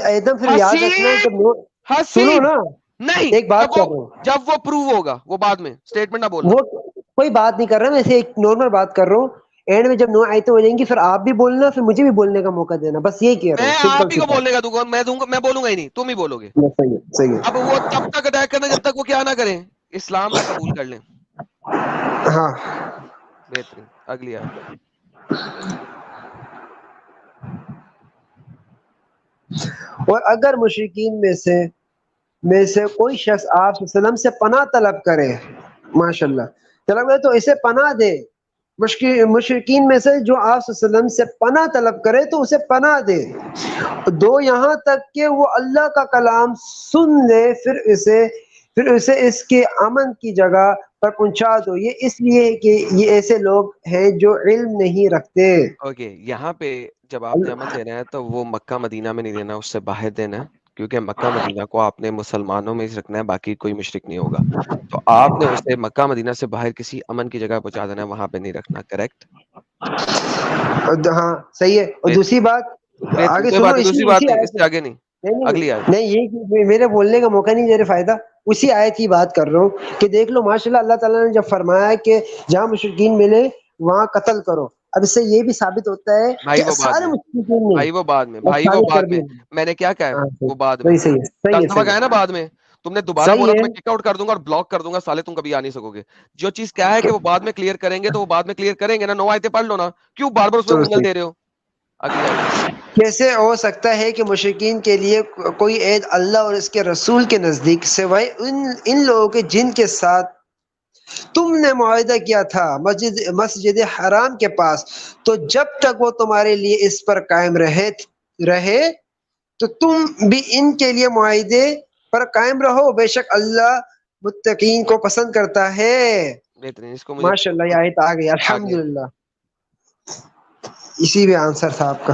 ایدم پھر یاد رکھنا حسیب جب سنو حسیب نا, نہیں, ایک بات کر رہا ہوں, جب وہ پروو ہوگا وہ بعد میں اسٹیٹمنٹ نہ بولنا. وہ کوئی بات نہیں کر رہا, میں ایسے ایک نارمل بات کر رہا ہوں. اینڈ میں جب 9 آیتیں ہو جائیں گی پھر آپ بھی بولنا, پھر مجھے بھی بولنے کا موقع دینا, بس یہی کہہ رہا میں ہوں, آپ سمپل ہی سی کو بات. بولنے کا دوں گا, میں بولوں گا ہی نہیں, تم ہی بولو گے. صحیح ہے, صحیح ہے. اب وہ تب تک اٹیک کرنا جب تک وہ کیا نہ کریں, اسلام نہ قبول کر لیں. ہاں, بہترین. اگلی آیت. اور اگر مشرکین میں سے کوئی شخص آپ صلی اللہ علیہ وسلم سے پناہ طلب کرے, ماشاءاللہ, طلب کرے تو اسے پناہ دے. مشرکین میں سے جو آپ صلی اللہ علیہ وسلم سے پناہ طلب کرے تو اسے پناہ دے, دو یہاں تک کہ وہ اللہ کا کلام سن لے, پھر اسے اس کے امن کی جگہ پر پہنچا دو. یہ اس لیے کہ یہ ایسے لوگ ہیں جو علم نہیں رکھتے. اوکے, یہاں پہ جب آپ نے امن دینا ہے تو وہ مکہ مدینہ میں نہیں دینا, اس سے باہر دینا ہے, کیونکہ مکہ مدینہ کو آپ نے مسلمانوں میں ہی رکھنا ہے, باقی کوئی مشرک نہیں ہوگا. تو آپ نے اسے مکہ مدینہ سے باہر کسی امن کی جگہ پہنچا دینا ہے, وہاں پہ نہیں رکھنا. کریکٹ؟ ہاں صحیح ہے. اور دوسری بات آگے کوئی سنو, بات نہیں, دوسری بات اسی نہیں, آیت اس سے آگے نہیں. اگلی آیت. نہیں یہ میرے بولنے کا موقع نہیں دے رہے, فائدہ اسی آیت کی بات کر رہا ہوں کہ دیکھ لو ماشاءاللہ, اللہ تعالیٰ نے جب فرمایا کہ جہاں مشرکین ملے وہاں قتل کرو, اب اس سے یہ بھی ثابت ہوتا ہے بھائی کہ وہ بعد سارے میں, مشرکین نے بھائی وہ بعد میں, بھائی وہ ثابت بعد کر میں. دیا. میں نے کیا کہا ہے ہاں, وہ بعد میں, صحیح ہے, صحیح 10 ہے, دفعہ صحیح کہا ہے نا ہے, بعد میں. تم نے دوبارہ صحیح بولا تو ہے. میں کک آؤٹ کر دوں گا اور بلاک کر دوں گا, سالے تم کبھی آ نہیں سکو گے. جو چیز کیا ہے کہ وہ بعد میں کلیئر کریں گے تو وہ بعد میں کلیئر کریں گے نا. 9 آیتیں پڑھ لو نا, کیوں بار بار اس میں چلو انگل صحیح. دے رہے ہو. اگلی آیت. کیسے ہو سکتا ہے کہ مشرکین کے لیے کوئی عید اللہ اور اس کے رسول کے نزدیک سوائے ان لوگوں کے جن کے ساتھ تم نے معاہدہ کیا تھا مسجد حرام کے پاس, تو جب تک وہ تمہارے لیے اس پر قائم رہے تو تم بھی ان کے لیے معاہدے پر قائم رہو, بے شک اللہ متقین کو پسند کرتا ہے. بہترین. اس کو مجھے ماشاء اللہ, یہ آیت آ گئی, آگے الحمدللہ. اسی بھی آنسر تھا آپ کا.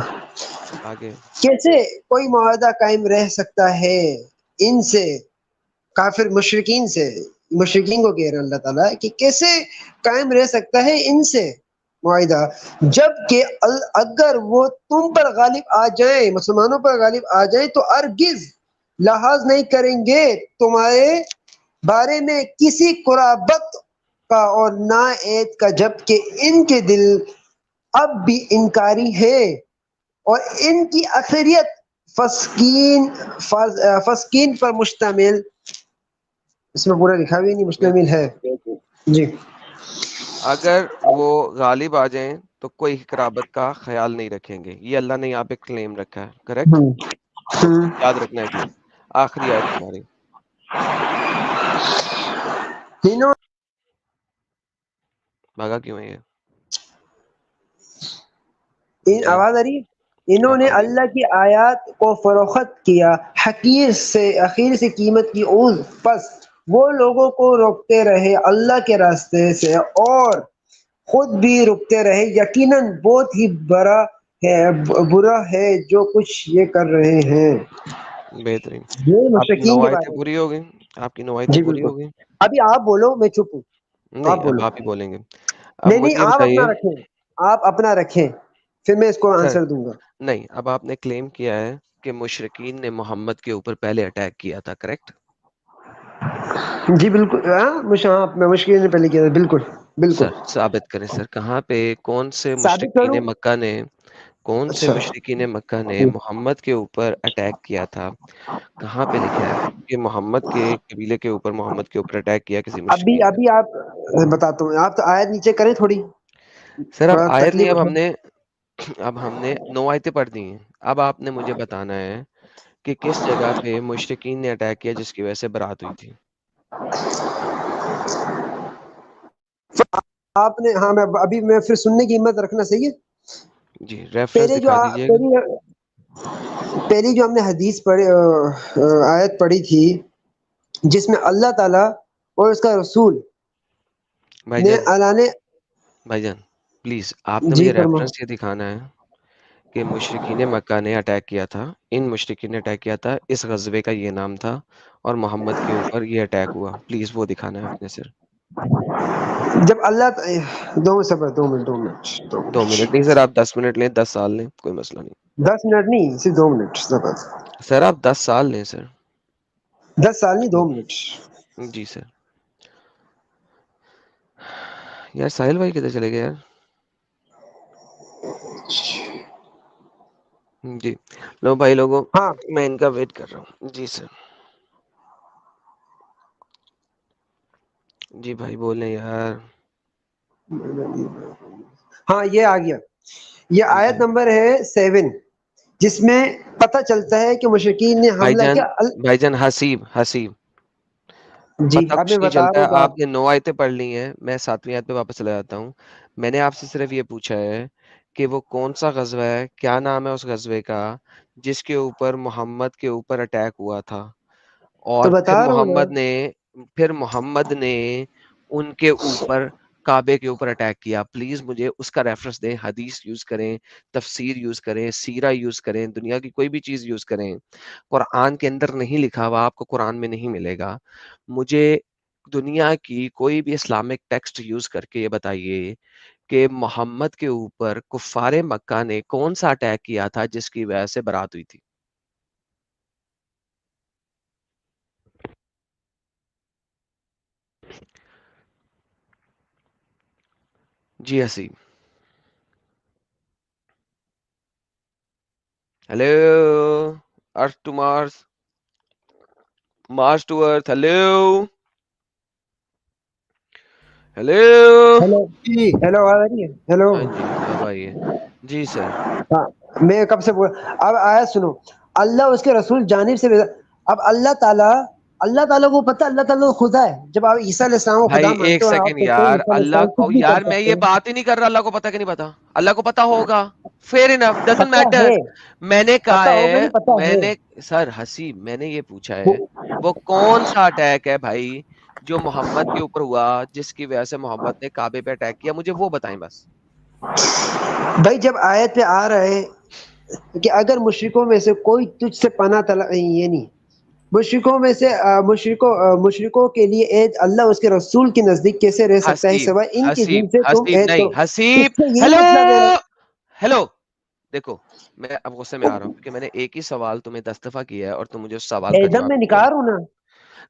آگے. کیسے کوئی معاہدہ قائم رہ سکتا ہے ان سے, کافر مشرکین سے, مشرکین کو کہہ رہے ہیں اللہ تعالیٰ کہ کیسے قائم رہ سکتا ہے ان سے معاہدہ, جب کہ اگر وہ تم پر غالب آ جائیں, مسلمانوں پر غالب آ جائیں, تو ارگز لحاظ نہیں کریں گے تمہارے بارے میں کسی قرابت کا اور نہ عید کا, جبکہ ان کے دل اب بھی انکاری ہے اور ان کی اکثریت فسقین پر مشتمل, اس میں پورا لکھا بھی نہیں, مشتمل ہے. جی. اگر وہ غالب آ جائیں تو کوئی قرابت کا خیال نہیں رکھیں گے, یہ اللہ نے یہاں پہ کلیم رکھا ہے. کریکٹ؟ یاد رکھنا ہے چیز. آخری آیت ہماری. بھاگا کیوں ہے یہ؟ آواز آ رہی ہے. انہوں نے اللہ کی آیات کو فروخت کیا حقیر سے قیمت کی عوض, پس وہ لوگوں کو روکتے رہے اللہ کے راستے سے اور خود بھی رکتے رہے, یقیناً بہت ہی بڑا برا ہے جو کچھ یہ کر رہے ہیں. بہترین. یہ آپ کی مشرکین کے نوایتیں بارے میں. پوری ہو گئی, آپ کی نوایتیں جی پوری بالکل. ہو گئی. ابھی آپ بولو, میں چپ ہوں. نہیں, آپ اب بولو. آپ ہی بولیں گے. اب نہیں مجھے یہ آپ بتائیے. اپنا رکھیں, آپ اپنا رکھیں, پھر میں اس کو سر آنسر دوں گا. نہیں, اب آپ نے کلیم کیا ہے کہ مشرکین نے محمد کے اوپر پہلے اٹیک کیا تھا, کریکٹ؟ جی بالکل. میں مشکل نے پہلے کیا تھا. بالکل بالکل. سر ثابت کریں سر, کہاں پہ کون سے ثابت مشرکین کروں. مکہ نے, کون سے اچھا مشرکین مکہ نے محمد کے اوپر اٹیک کیا تھا؟ کہاں پہ لکھا ہے کہ محمد کے قبیلے کے اوپر, محمد کے اوپر اٹیک کیا کسی ابھی مشرکین نے؟ ابھی آپ بتاتا ہوں. آپ تو آیت نیچے کریں تھوڑی, سر اب تھوڑا آیت نہیں, تکلیف اب ہم نے 9 آیتیں پڑھ دی ہیں. اب آپ نے مجھے بتانا ہے کہ کس جگہ پہ مشرکین نے اٹیک کیا جس کی وجہ سے برات ہوئی تھی. آپ نے. ہاں میں ابھی, میں پھر سننے کی ہمت رکھنا. صحیح ہے. جی, ریفرنس دکھا دیجئے گا. پہلی جو ہم نے حدیث پڑھی, آیت پڑھی تھی, جس میں اللہ تعالی اور اس کا رسول بھائی نے جان, بھائی جان پلیز آپ نے جی مجھے فرما. ریفرنس یہ دکھانا ہے کہ مشرکین مکہ نے اٹیک کیا تھا, ان مشرکین نے اٹیک کیا تھا, اس غزوے کا یہ نام تھا, اور محمد کے اوپر یہ اٹیک ہوا. پلیز وہ دکھانا ہے آپ نے سر. جب اللہ 2 منٹ 2 منٹ نہیں سر, آپ 10 منٹ لیں, 10 سال لیں, کوئی مسئلہ نہیں. 10 منٹ نہیں, صرف 2 منٹ. سر آپ 10 سال لیں سر. 10 سال نہیں, 2 منٹ. جی سر. یار ساحل بھائی کدھر چلے گئے یار؟ جی لو بھائی لوگوں, ہاں میں ان کا ویٹ کر رہا ہوں. جی سر. جی بھائی بولیں یار. ہاں یہ آ گیا. یہ آیت جی نمبر ہے 7, جس میں پتہ چلتا ہے کہ مشرکین نے حملہ کیا. بھائی جان حسیب جی پتہ اب کچھ میں نہیں بتا رہا چلتا ہے. ہوں کہ آپ نے 9 آیتیں پڑھ لی ہیں, میں 7ویں آیت پہ واپس چلا جاتا ہوں. میں نے آپ سے صرف یہ پوچھا ہے کہ وہ کون سا غزوہ ہے, کیا نام ہے اس غزوے کا جس کے اوپر محمد کے اوپر اٹیک ہوا تھا, تو اور بتا رہا ہوں پھر محمد نے ان کے اوپر, کعبے کے اوپر اٹیک کیا. پلیز مجھے اس کا ریفرنس دیں. حدیث یوز کریں, تفسیر یوز کریں, سیرہ یوز کریں, دنیا کی کوئی بھی چیز یوز کریں. قرآن کے اندر نہیں لکھا ہوا, آپ کو قرآن میں نہیں ملے گا. مجھے دنیا کی کوئی بھی اسلامک ٹیکسٹ یوز کر کے یہ بتائیے کہ محمد کے اوپر کفار مکہ نے کون سا اٹیک کیا تھا جس کی وجہ سے برات ہوئی تھی. جی Haseeb. Hello, Earth to Mars, Mars to Earth. Hello hello. Hello. Hello آواز آ رہی ہے؟ ہیلو. ہاں جی اب آئیے. جی سر. ہاں میں کب سے بول. اب آیت سنو. اللہ اس کے رسول جانب سے. اب اللہ تعالیٰ کو پتہ, اللہ تعالیٰ کو خدا ہے. جب آپ عیسیٰ علیہ السلام کو بھائی خدا ایک مانتے ہو, آپ سیکنڈ کہتے ہیں یار, عیسیٰ علیہ اللہ السلام کو کچھ بھی کر یار, میں سکتے یہ ہیں. بات ہی نہیں کر رہا اللہ کو پتا کہ نہیں پتا. اللہ کو پتا ہوگا, فیئر انف, ڈزنٹ پتہ میٹر. ہے, میں نے کہا پتہ ہوگا ہے, نہیں, پتہ میں ہے. نے سر حسیب, میں نے یہ پوچھا ہے وہ کون سا اٹیک ہے بھائی جو محمد کے اوپر ہوا جس کی وجہ سے محمد نے کعبے پہ اٹیک کیا, مجھے وہ بتائیں بس. بھائی جب آیت پہ آ رہا ہے کہ اگر مشرکوں میں سے کوئی تجھ سے پناہ یہ نہیں, مشرکوں میں سے مشرکوں کے لیے عید اللہ اس کے رسول کے نزدیک کیسے رہ سکتا ہے سوائے ان کے جن سے تم عید نہیں کرو. اس حسیب. سے یہی ہیلو مطلب ہے. ہیلو, دیکھو میں اب غصے میں آ رہا ہوں کیونکہ میں نے ایک ہی سوال تمہیں 10 دفعہ کیا ہے اور تم مجھے اس سوال کا ایدم جواب میں نہیں دے نکال رہے. رہا ہوں نا,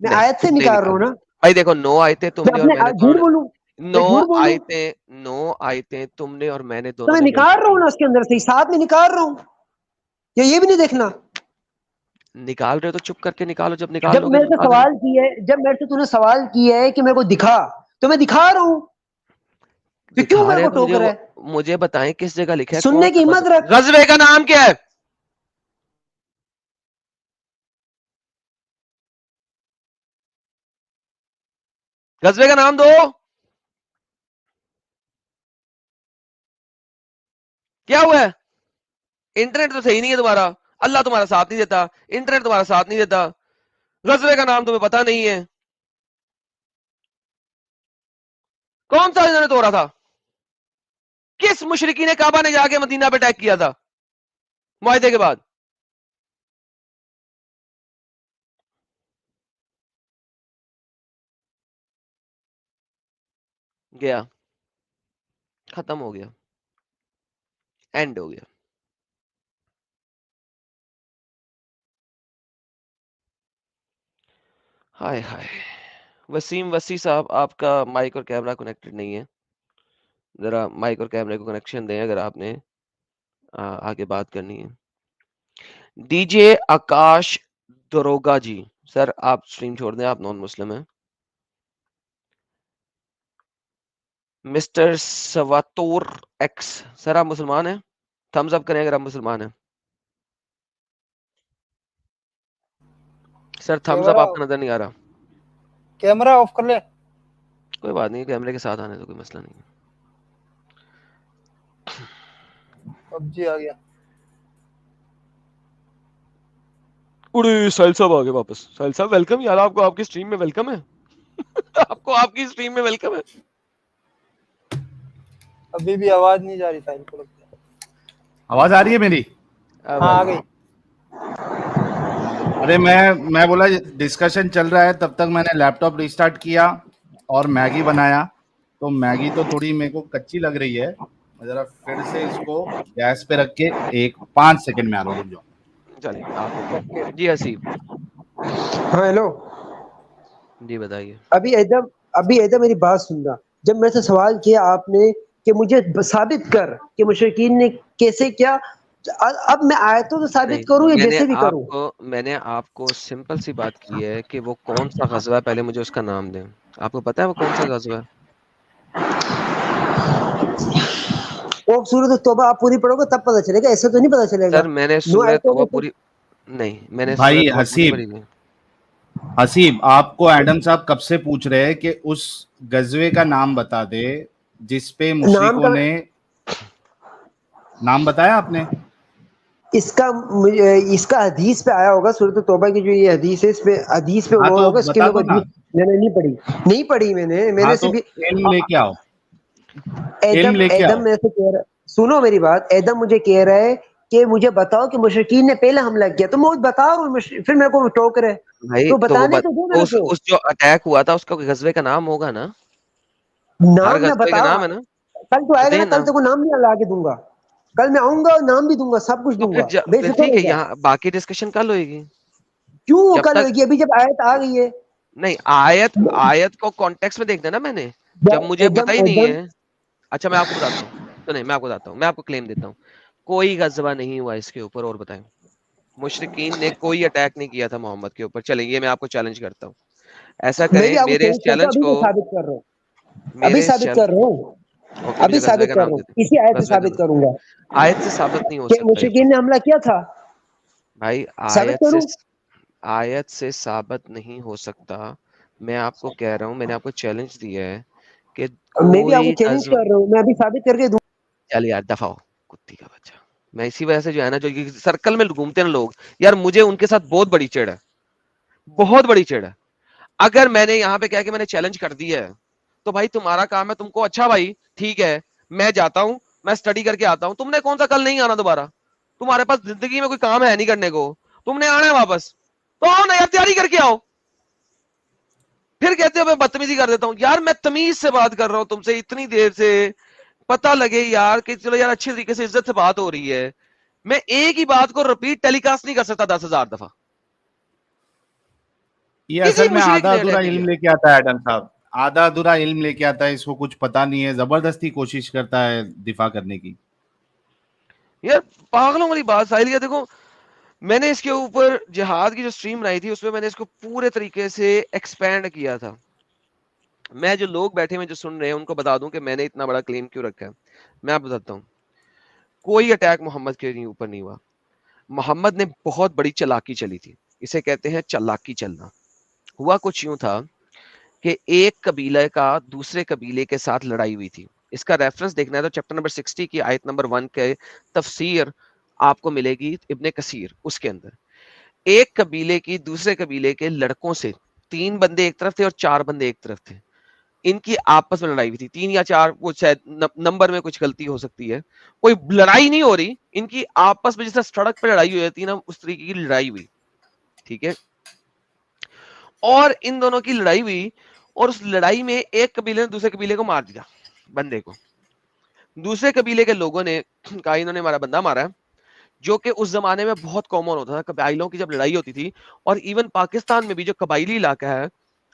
میں نہیں آیت سے تم نہیں نکال رہا نکال ہوں رہے نا. بھائی. دیکھو 9 آیتیں تم میں نے اور اپنے میں نے جھوٹ بولوں, میں جھوٹ بولوں 9 آیتیں تم نے اور میں نے تو دونوں میں نے مل نکال کے رہا ہوں پڑھی. نا اس کے اندر سے, ساتھ میں نکال رہا ہوں, یا یہ بھی نہیں دیکھنا. نکال رہے ہو تو چپ کر کے نکالو, جب نکال جب لو گے میرے تو سے نکال لینا. سوال کیا ہے, جب میرے سے تو نے سوال کیا ہے کہ میرے کو دکھا, تو میں دکھا رہا ہوں. تو کیوں دکھا میرے رہے کو ہیں تو ٹوک رہا ہے؟ مجھے بتائیں کس جگہ لکھا ہے, کون سننے کی سا ہمت رکھ. غزوے کا نام کیا ہے؟ غزوے کا نام دو. کیا ہوا ہے؟ انٹرنیٹ تو صحیح نہیں ہے تمہارا, اللہ تمہارا ساتھ نہیں دیتا, انٹرنیٹ تمہارا ساتھ نہیں دیتا, غزوے کا نام تمہیں پتا نہیں ہے. کون سا انہوں نے توڑا تھا؟ کس مشرکی نے کعبہ نے جا کے مدینہ پہ اٹیک کیا تھا؟ معاہدے کے بعد گیا, ختم ہو گیا, اینڈ ہو گیا. ہائے ہائے. وسیم وسیع صاحب, آپ کا مائک اور کیمرہ کنیکٹڈ نہیں ہے, ذرا مائک اور کیمرے کو کنیکشن دیں اگر آپ نے آگے بات کرنی ہے. ڈی جے آکاش دروگا جی, سر آپ سٹریم چھوڑ دیں, آپ نان مسلم ہیں. مسٹر سواتور ایکس, سر آپ مسلمان ہیں, تھمز اپ کریں اگر آپ مسلمان ہیں. سر تھمز اپ آپ کا نظر نہیں آ رہا. کیمرہ آف کر لے. کوئی بات نہیں, کیمرے کے ساتھ آنے تو کوئی مسئلہ نہیں ہے. اب جی آ گیا. اڑے ساحل صاحب آ گئے واپس. ساحل صاحب ویلکم یار, آپ کو آپ کی سٹریم میں ویلکم ہے. آپ کو آپ کی سٹریم میں ویلکم ہے. ابھی بھی آواز نہیں جا رہی ساحل کو لگتا ہے. آواز آ رہی ہے میری؟ اب ہاں آ آئی. گئی. ارے میں بولا ڈسکشن چل رہا ہے, تب تک میں نے لیپ ٹاپ ریسٹارٹ کیا اور میگی بنایا. تو میگی تو تھوڑی میرے کو کچی لگ رہی ہے, ذرا پھر سے اس کو گیس پہ رکھ کے 5 سیکنڈ میں آ رہا ہوں, رک جاؤ. چلیے آپ حکم. جی حسیب ہاں ہیلو. جی بتائیے. ابھی ایدم میری بات سننا. جب میں سے سوال کیا آپ نے کہ مجھے ثابت کر کہ مشرکین نے کیسے کیا, اب میں آیتوں تو ثابت کروں یا جیسے بھی کروں. میں نے آپ کو سمپل سی بات کی ہے کہ وہ کون سا غزوہ ہے, پہلے مجھے اس کا نام دیں. آپ کو پتا ہے وہ کون سا غزوہ ہے؟ وہ سورۃ توبہ آپ پوری پڑھو گے تب پتہ چلے گا, ایسے تو نہیں پتہ چلے گا. سر میں نے نو سورہ آیتوں توبہ میں پوری نہیں, میں نے سورہ بھائی توبہ پوری حسیب, پڑھی نہیں. حسیب آپ کو ایڈم صاحب کب سے پوچھ رہے ہیں کہ اس غزوے کا نام بتا دے جس پہ نام مشرکوں کا نے نام بتایا آپ نے؟ اس کا حدیث پہ آیا ہوگا. سورۃ توبہ کی جو یہ حدیث ہے, اس پہ حدیث پہ ہاں وہ تو ہوگا. اس کی بتا میں دو نا. میں نے نہیں پڑھی میں ہاں نے تو صرف علم لے کے آؤ, علم لے کے آؤ. ایدم میں سے کہہ رہا, سنو میری بات. ایدم مجھے کہہ رہا ہے کہ مجھے بتاؤ کہ مشرکین نے پہلا حملہ کیا, تو میں بتا رہا ہوں, پھر میرے کو ٹوک رہے. بھائی تو تو وہ بتانے تو دو میرے کو. اس جو اٹیک ہوا تھا اس کا غزوے کا نام ہوگا نا, ہر نام میں غزوے کا بتاؤ, نام ہے نا. کل تو تو آئے گا نا, دے کل تو کو نام نہیں لا کے دوں گا. کل میں آؤں گا اور نام بھی دوں گا, سب کچھ تو دوں پھر گا, بے پھر فکر ٹھیک ہو ہے, جا. یہاں باقی ڈسکشن کل ہوئے گی. کیوں وہ جب کل تک ہوئے گی؟ ابھی جب آیت آ گئی ہے. نہیں, آیت کو کانٹیکس میں دیکھنا نا میں نے, جب مجھے پتہ ہی نہیں ہے. اچھا میں آپ کو بتاتا ہوں, تو نہیں میں آپ کو بتاتا ہوں, میں آپ کو کلیم دیتا ہوں, کوئی غزوہ نہیں ہوا اس کے اوپر. اور بتائیں, مشرکین نے کوئی اٹیک نہیں کیا تھا محمد کے اوپر. چلیں یہ میں آپ کو چیلنج کرتا ہوں, ایسا میں کریں بھی آپ کو میرے اس کرتا ہوں, چیلنج ابھی کو, تو ثابت کر رہا ہوں. ابھی میرے اس ثابت کر چیلنج رہا ہوں. اوکے ابھی مجھے غزوے ثابت کا کر نام رہا دے ہوں, دیں. اسی آیت سے غزوے کا ثابت نام کروں گا آیت سے ثابت نہیں ہو کہ سکتا یہ مشرکین چیز. نے حملہ کیا تھا. بھائی ثابت کروں. آیت سے ثابت نہیں ہو سکتا. میں آپ کو کہہ رہا ہوں, میں نے آپ کو چیلنج دیا ہے کہ میں بھی آپ کو کوئی چیلنج کر رہا ہوں, میں ابھی ثابت کر کے دوں. چل یار دفعہ ہو کتی کا بچہ. میں اسی وجہ سے جو ہے نا, جو سرکل میں گھومتے ہیں لوگ یار, مجھے ان کے ساتھ بہت بڑی چڑ ہے, بہت بڑی چڑ ہے. اگر میں نے یہاں پہ کیا کہ میں نے چیلنج کر دیا ہے تو بھائی تمہارا کام ہے تم کو, اچھا بھائی ٹھیک ہے میں جاتا ہوں, میں اسٹڈی کر کے آتا ہوں. تم نے کون سا کل نہیں آنا دوبارہ, تمہارے پاس زندگی میں کوئی کام ہے نہیں کرنے کو, تم نے آنا ہے واپس, تو آؤ نا یار, تیاری کر کے آؤ. پھر کہتے ہو میں بدتمیزی کر دیتا ہوں. یار میں تمیز سے بات کر رہا ہوں تم سے اتنی دیر سے, پتہ لگے یار کہ چلو یار اچھی طریقے سے عزت سے بات ہو رہی ہے. میں ایک ہی بات کو رپیٹ ٹیلی کاسٹ نہیں کر سکتا 10,000 دفعہ. یہ کسی اصل میں مشرک آدھا نے ادھورا اٹیک نہیں علم کیا. لے کے آتا ہے ایڈم صاحب, آدھا ادھورا علم لے کے آتا ہے, اس کو کچھ پتا نہیں ہے, زبردستی کوشش کرتا ہے دفاع کرنے کی. یار پاگلوں والی بات ساحل. کیا دیکھو, میں نے اس کے اوپر جہاد کی جو سٹریم بنائی تھی اس میں میں نے اس کو پورے طریقے سے ایکسپینڈ کیا تھا. میں جو لوگ بیٹھے ہوئے جو سن رہے ہیں ان کو بتا دوں کہ میں نے اتنا بڑا کلیم کیوں رکھا ہے. میں آپ بتاتا ہوں, کوئی اٹیک محمد کے اوپر نہیں ہوا. محمد نے بہت بڑی چلاکی چلی تھی, اسے کہتے ہیں چلاکی چلنا. ہوا کچھ یوں تھا کہ ایک قبیلے کا دوسرے قبیلے کے ساتھ لڑائی ہوئی تھی. اس کا ریفرنس دیکھنا ہے تو چیپٹر نمبر 60 کی آیت نمبر 1 کے تفسیر آپ کو ملے گی ابن کثیر. اس کے اندر ایک قبیلے کی دوسرے قبیلے کے لڑکوں سے 3 بندے ایک طرف تھے اور 4 بندے ایک طرف تھے. ان کی آپس میں لڑائی ہوئی تھی 3 یا 4, وہ شاید نمبر میں کچھ غلطی ہو سکتی ہے, کوئی لڑائی نہیں ہو رہی, ان کی آپس میں جیسے سڑک پہ لڑائی ہوئی جاتی ہے نا, اس طریقے کی لڑائی ہوئی. ٹھیک ہے, اور ان دونوں کی لڑائی ہوئی, اور اس لڑائی میں ایک قبیلے نے دوسرے قبیلے کو مار دیا, بندے کو. دوسرے قبیلے کے لوگوں نے کہا انہوں نے ہمارا بندہ مارا ہے, جو کہ اس زمانے میں بہت کامن ہوتا تھا. قبائلوں کی جب لڑائی ہوتی تھی, اور ایون پاکستان میں بھی جو قبائلی علاقہ ہے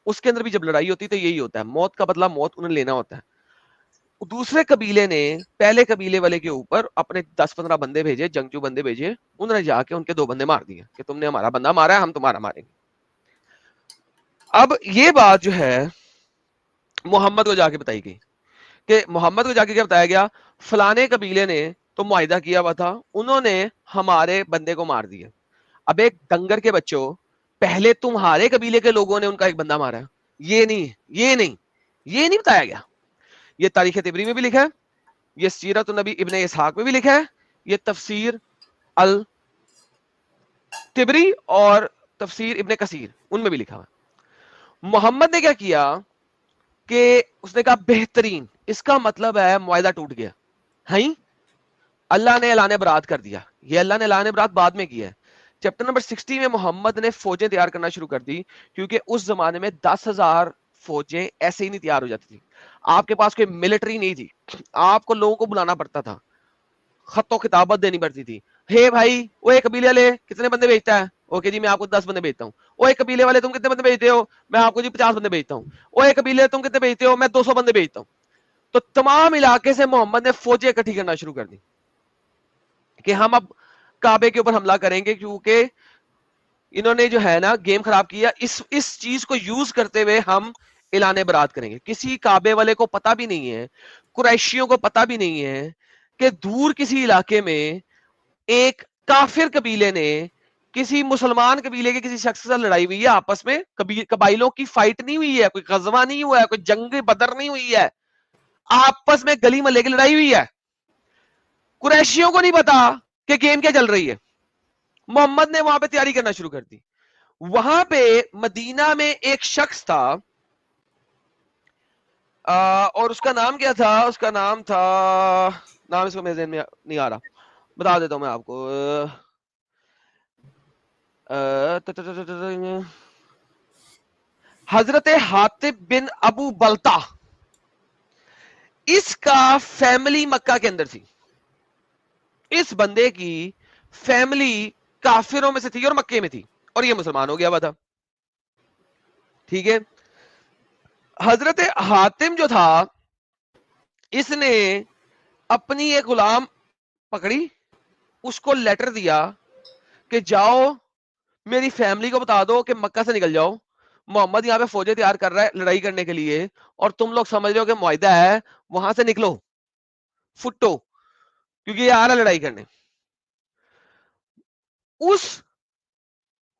اس کے اندر بھی جب لڑائی ہوتی ہے تو یہی ہوتا ہے, موت کا بدلہ موت انہیں لینا ہوتا ہے. دوسرے قبیلے نے پہلے قبیلے والے کے اوپر اپنے 10-15 بندے بھیجے, جنگجو بندے بھیجے, انہوں نے جا کے ان کے 2 بندے مار دیے کہ تم نے ہمارا بندہ مارا ہے, ہم تمہارا ماریں گے. اب یہ بات جو ہے محمد کو جا کے بتائی گئی, کہ محمد کو جا کے کیا بتایا گیا, فلانے قبیلے نے تو معاہدہ کیا ہوا تھا, انہوں نے ہمارے بندے کو مار دیا. اب ایک ڈنگر کے بچوں, پہلے تمہارے قبیلے کے لوگوں نے ان کا ایک بندہ مارا, یہ نہیں بتایا گیا. یہ تاریخ طبری میں بھی لکھا ہے, یہ سیرت النبی ابن اسحاق میں بھی لکھا ہے, یہ تفسیر الطبری اور تفسیر ابن کثیر ان میں بھی لکھا ہوا. محمد نے کیا کیا کہ اس نے کہا بہترین, اس کا مطلب ہے معاہدہ ٹوٹ گیا. ہاں, اللہ نے اعلان برات کر دیا. یہ اللہ نے اعلان برات بعد میں کیا ہے. چیپٹر نمبر 60 میں محمد نے فوجیں تیار کرنا شروع کر دی, کیونکہ اس زمانے میں 10,000 فوجیں ایسے ہی نہیں تیار ہو جاتی تھی. آپ کے پاس کوئی ملٹری نہیں تھی, آپ کو لوگوں کو بلانا پڑتا تھا, خط و خطابت دینی پڑتی تھی. ہے بھائی, وہ ایک قبیلے والے کتنے بندے بھیجتا ہے, اوکے جی میں آپ کو 10 بندے بھیجتا ہوں. وہ ایک قبیلے والے تم کتنے بندے بھیجتے ہو, میں آپ کو جی 50 بندے بھیجتا ہوں. وہ ایک قبیلے تم کتنے بھیجتے ہو, میں 200 بندے بھیجتا ہوں. تو تمام علاقے سے محمد نے فوجیں اکٹھی کرنا شروع کر دی کہ ہم اب کعبے کے اوپر حملہ کریں گے, کیونکہ انہوں نے جو ہے نا گیم خراب کیا. اس چیز کو یوز کرتے ہوئے ہم اعلان برات کریں گے. کسی کعبے والے کو پتا بھی نہیں ہے, قریشیوں کو پتا بھی نہیں ہے کہ دور کسی علاقے میں ایک کافر قبیلے نے کسی مسلمان قبیلے کے کسی شخص سے لڑائی ہوئی ہے. آپس میں قبائلوں کی فائٹ نہیں ہوئی ہے, کوئی غزوہ نہیں ہوا ہے, کوئی جنگ بدر نہیں ہوئی ہے, آپس میں گلی محلے کی لڑائی ہوئی ہے. قریشیوں کو نہیں پتا کہ گیم کیا چل رہی ہے. محمد نے وہاں پہ تیاری کرنا شروع کر دی. وہاں پہ مدینہ میں ایک شخص تھا, اور اس کا نام کیا تھا, اس کا نام تھا, نام اس کو میرے ذہن میں نہیں آ رہا, بتا دیتا ہوں میں آپ کو. حضرت حاتب بن ابو بلتا, اس کا فیملی مکہ کے اندر تھی. اس بندے کی فیملی کافروں میں سے تھی اور مکے میں تھی, اور یہ مسلمان ہو گیا ہوا تھا. ٹھیک ہے, حضرت حاتم جو تھا اس نے اپنی ایک غلام پکڑی, اس کو لیٹر دیا کہ جاؤ میری فیملی کو بتا دو کہ مکہ سے نکل جاؤ, محمد یہاں پہ فوجیں تیار کر رہا ہے لڑائی کرنے کے لیے, اور تم لوگ سمجھ رہے ہو کہ معاہدہ ہے, وہاں سے نکلو, فٹو, کیونکہ یہ آ رہا لڑائی کرنے. اس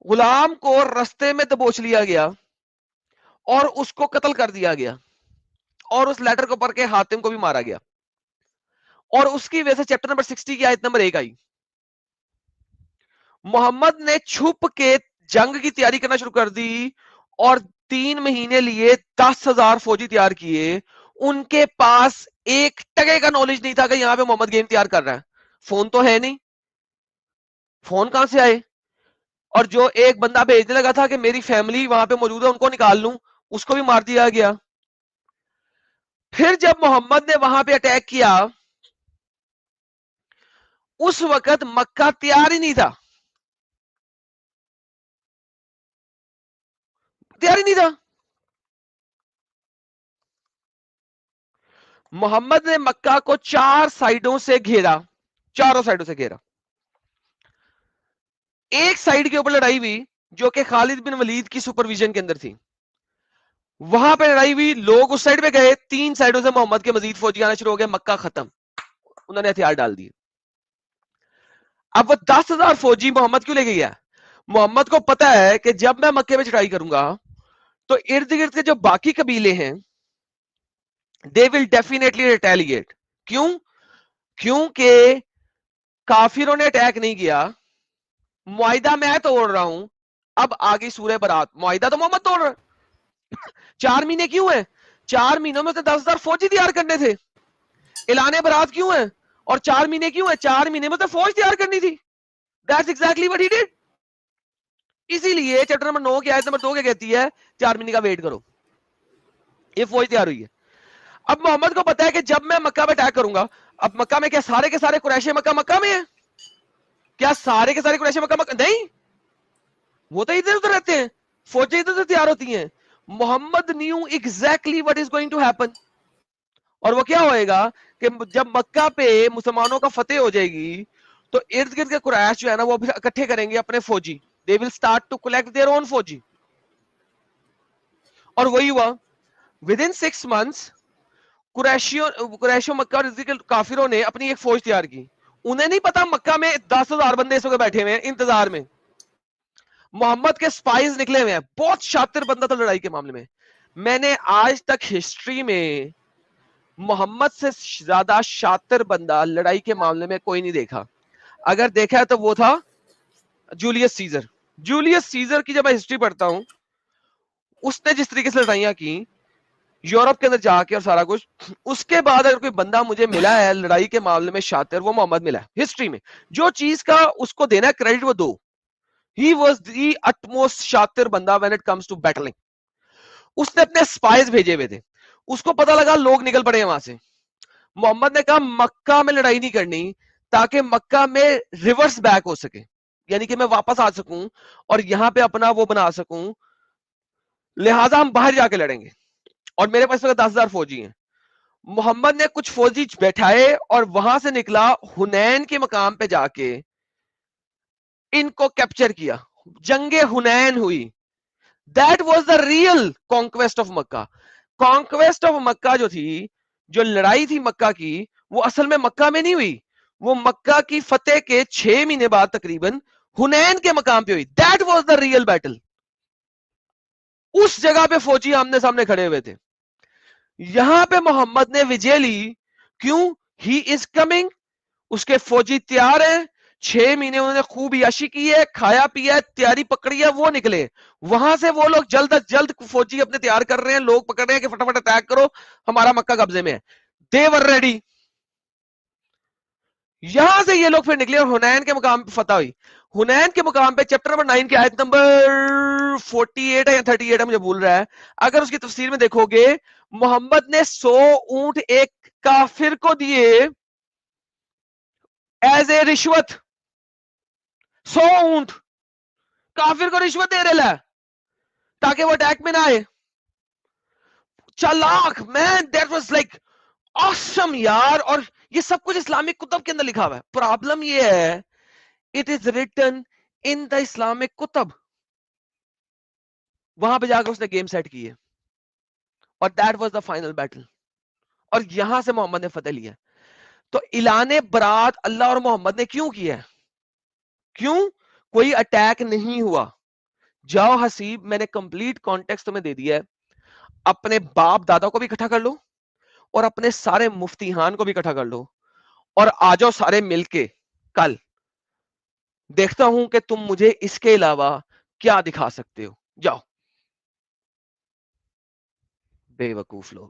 غلام کو رستے میں دبوچ لیا گیا اور اس کو قتل کر دیا گیا, اور اس لیٹر کو پڑھ کے حاتم کو بھی مارا گیا. اور اس کی وجہ سے چیپٹر نمبر 60 کی آیت نمبر 1 آئی. محمد نے چھپ کے جنگ کی تیاری کرنا شروع کر دی, اور 3 مہینے لیے 10,000 فوجی تیار کیے. ان کے پاس ایک ٹکے کا نالج نہیں تھا کہ یہاں پہ محمد گیم تیار کر رہا ہے. فون تو ہے نہیں, فون کہاں سے آئے, اور جو ایک بندہ بھیجنے لگا تھا کہ میری فیملی وہاں پہ موجود ہے ان کو نکال لوں, اس کو بھی مار دیا گیا. پھر جب محمد نے وہاں پہ اٹیک کیا, اس وقت مکہ تیار ہی نہیں تھا, تیار ہی نہیں تھا. محمد نے مکہ کو 4 سائڈوں سے گھیرا, چاروں سائڈوں سے گھیرا. ایک سائڈ کے اوپر لڑائی ہوئی جو کہ خالد بن ولید کی سپرویژن کے اندر تھی, وہاں پہ لڑائی ہوئی, لوگ اس سائڈ پہ گئے, 3 سائڈوں سے محمد کے مزید فوجی آنا شروع ہو گئے, مکہ ختم, انہوں نے ہتھیار ڈال دیے. اب وہ 10,000 فوجی محمد کیوں لے کے گیا؟ محمد کو پتا ہے کہ جب میں مکے میں چڑھائی کروں گا تو ارد گرد کے جو باقی قبیلے ہیں they will definitely retaliate. کیوں؟ کیونکہ کافروں نے اٹیک نہیں کیا, معاہدہ میں توڑ رہا ہوں. اب آگے سورہ برات, معاہدہ تو محمد توڑ رہا ہے. 4 مہینے کیوں ہیں؟ 4 مہینوں میں 10,000 فوجی تیار کرنے تھے. اعلان برات کیوں ہے اور 4 مہینے کیوں ہے؟ 4 مہینے میں تو فوج تیار کرنی تھی. That's exactly what he did. اسی لیے چیپٹر نمبر 9 کی آیت نمبر 2 کیا کہتی ہے؟ 4 مہینے کا ویٹ کرو. یہ فوج تیار ہوئی ہے. اب محمد کو پتا ہے کہ جب میں مکہ پہ اٹیک کروں گا, اب مکہ میں کیا سارے کے سارے قریش مکہ میں ہیں؟ کیا سارے کے سارے قریش مکہ نہیں, وہ تو ادھر ادھر رہتے ہیں, فوجیں ادھر ادھر تیار ہوتی ہیں. Muhammad knew exactly what is going to happen. اور وہ کیا ہوئے گا کہ جب مکہ پہ مسلمانوں کا فتح ہو جائے گی تو ارد گرد کے قریش جو ہے نا وہ اکٹھے کریں گے اپنے فوجی. They will start to collect their own فوجی. اور وہی ہوا. Within 6 months قریشوں مکہ اور ارد گرد کافروں نے اپنی ایک فوج تیار کی. انہیں نہیں پتا مکہ میں 10,000 بندے اس وقت بیٹھے ہوئے ہیں انتظار میں. محمد کے سپائز نکلے ہوئے ہیں. بہت شاطر بندہ تھا لڑائی کے معاملے میں. میں نے آج تک ہسٹری میں محمد سے زیادہ شاطر بندہ لڑائی کے معاملے میں کوئی نہیں دیکھا. اگر دیکھا ہے تو وہ تھا جولیس سیزر. جولیس سیزر کی جب میں ہسٹری پڑھتا ہوں, اس نے جس طریقے سے لڑائیاں کی یورپ کے اندر جا کے اور سارا کچھ, اس کے بعد اگر کوئی بندہ مجھے ملا ہے لڑائی کے معاملے میں شاطر, وہ محمد ملا ہے ہسٹری میں. جو چیز کا اس کو دینا ہے کریڈٹ وہ دو. He was the utmost شاطر بندہ when it comes to battling. اس نے اپنے سپائز بھیجے ہوئے تھے. اس کو پتا لگا لوگ نکل پڑے ہیں وہاں سے. محمد نے کہا مکہ میں لڑائی نہیں کرنی تاکہ مکہ میں ریورس بیک ہو سکے, یعنی کہ میں واپس آ سکوں اور یہاں پہ اپنا وہ بنا سکوں, لہٰذا ہم باہر جا کے لڑیں گے. اور میرے پاس 10,000 فوجی ہیں. محمد نے کچھ فوجی بیٹھائے اور وہاں سے نکلا حنین کے مقام پہ جا کے ان کو کیپچر کیا. جنگ حنین ہوئی. That was the real conquest of Mecca. Conquest of مکہ جو تھی, جو لڑائی تھی مکہ کی, وہ اصل میں مکہ میں نہیں ہوئی, وہ مکہ کی فتح کے 6 مہینے بعد تقریباً حنین کے مقام پہ ہوئی. That was the real battle. اس جگہ پہ فوجی آمنے سامنے کھڑے ہوئے تھے. یہاں پہ محمد نے وجے لی. کیوں؟ He is coming. اس کے فوجی تیار ہیں. 6 مہینے انہوں نے خوب عیاشی کی ہے, کھایا پیا ہے, تیاری پکڑی ہے, وہ نکلے. وہاں سے وہ لوگ جلد از جلد فوجی اپنے تیار کر رہے ہیں, لوگ پکڑ رہے ہیں کہ فٹافٹ اٹیک کرو, ہمارا مکہ قبضے میں ہے. They were ready. یہاں سے یہ لوگ پھر نکلے اور حنین کے مقام پہ فتح ہوئی. حنین کے مقام پہ چیپٹر نمبر 9 کی آیت نمبر 48 ہے یا 38 ہے مجھے بھول رہا ہے, اگر اس کی تفسیر میں دیکھو گے, محمد نے 100 اونٹ ایک کافر کو دیے ایز اے رشوت. 100 اونٹ کافر کو رشوت دے رہا ہے تاکہ وہ اٹیک میں نہ آئے. چالاک مین, دیٹ واز لائک آسم یار. اور یہ سب کچھ اسلامک کتب کے اندر لکھا ہوا ہے. پرابلم یہ ہے it is written in the Islamic کتب. وہاں پہ جا کے اس نے گیم سیٹ کی ہے اور that was the final battle. اور یہاں سے محمد نے فتح لیا. تو اعلان برات اللہ اور محمد نے کیوں کیا ہے؟ کیوں؟ کوئی اٹیک نہیں ہوا. جاؤ حسیب, میں نے کمپلیٹ کانٹیکسٹ تمہیں دے دیا ہے. اپنے باپ دادا کو بھی اکٹھا کر لو اور اپنے سارے مفتیحان کو بھی اکٹھا کر لو اور آ جاؤ سارے مل کے. کل دیکھتا ہوں کہ تم مجھے اس کے علاوہ کیا دکھا سکتے ہو. جاؤ. بے وقوف لوگ.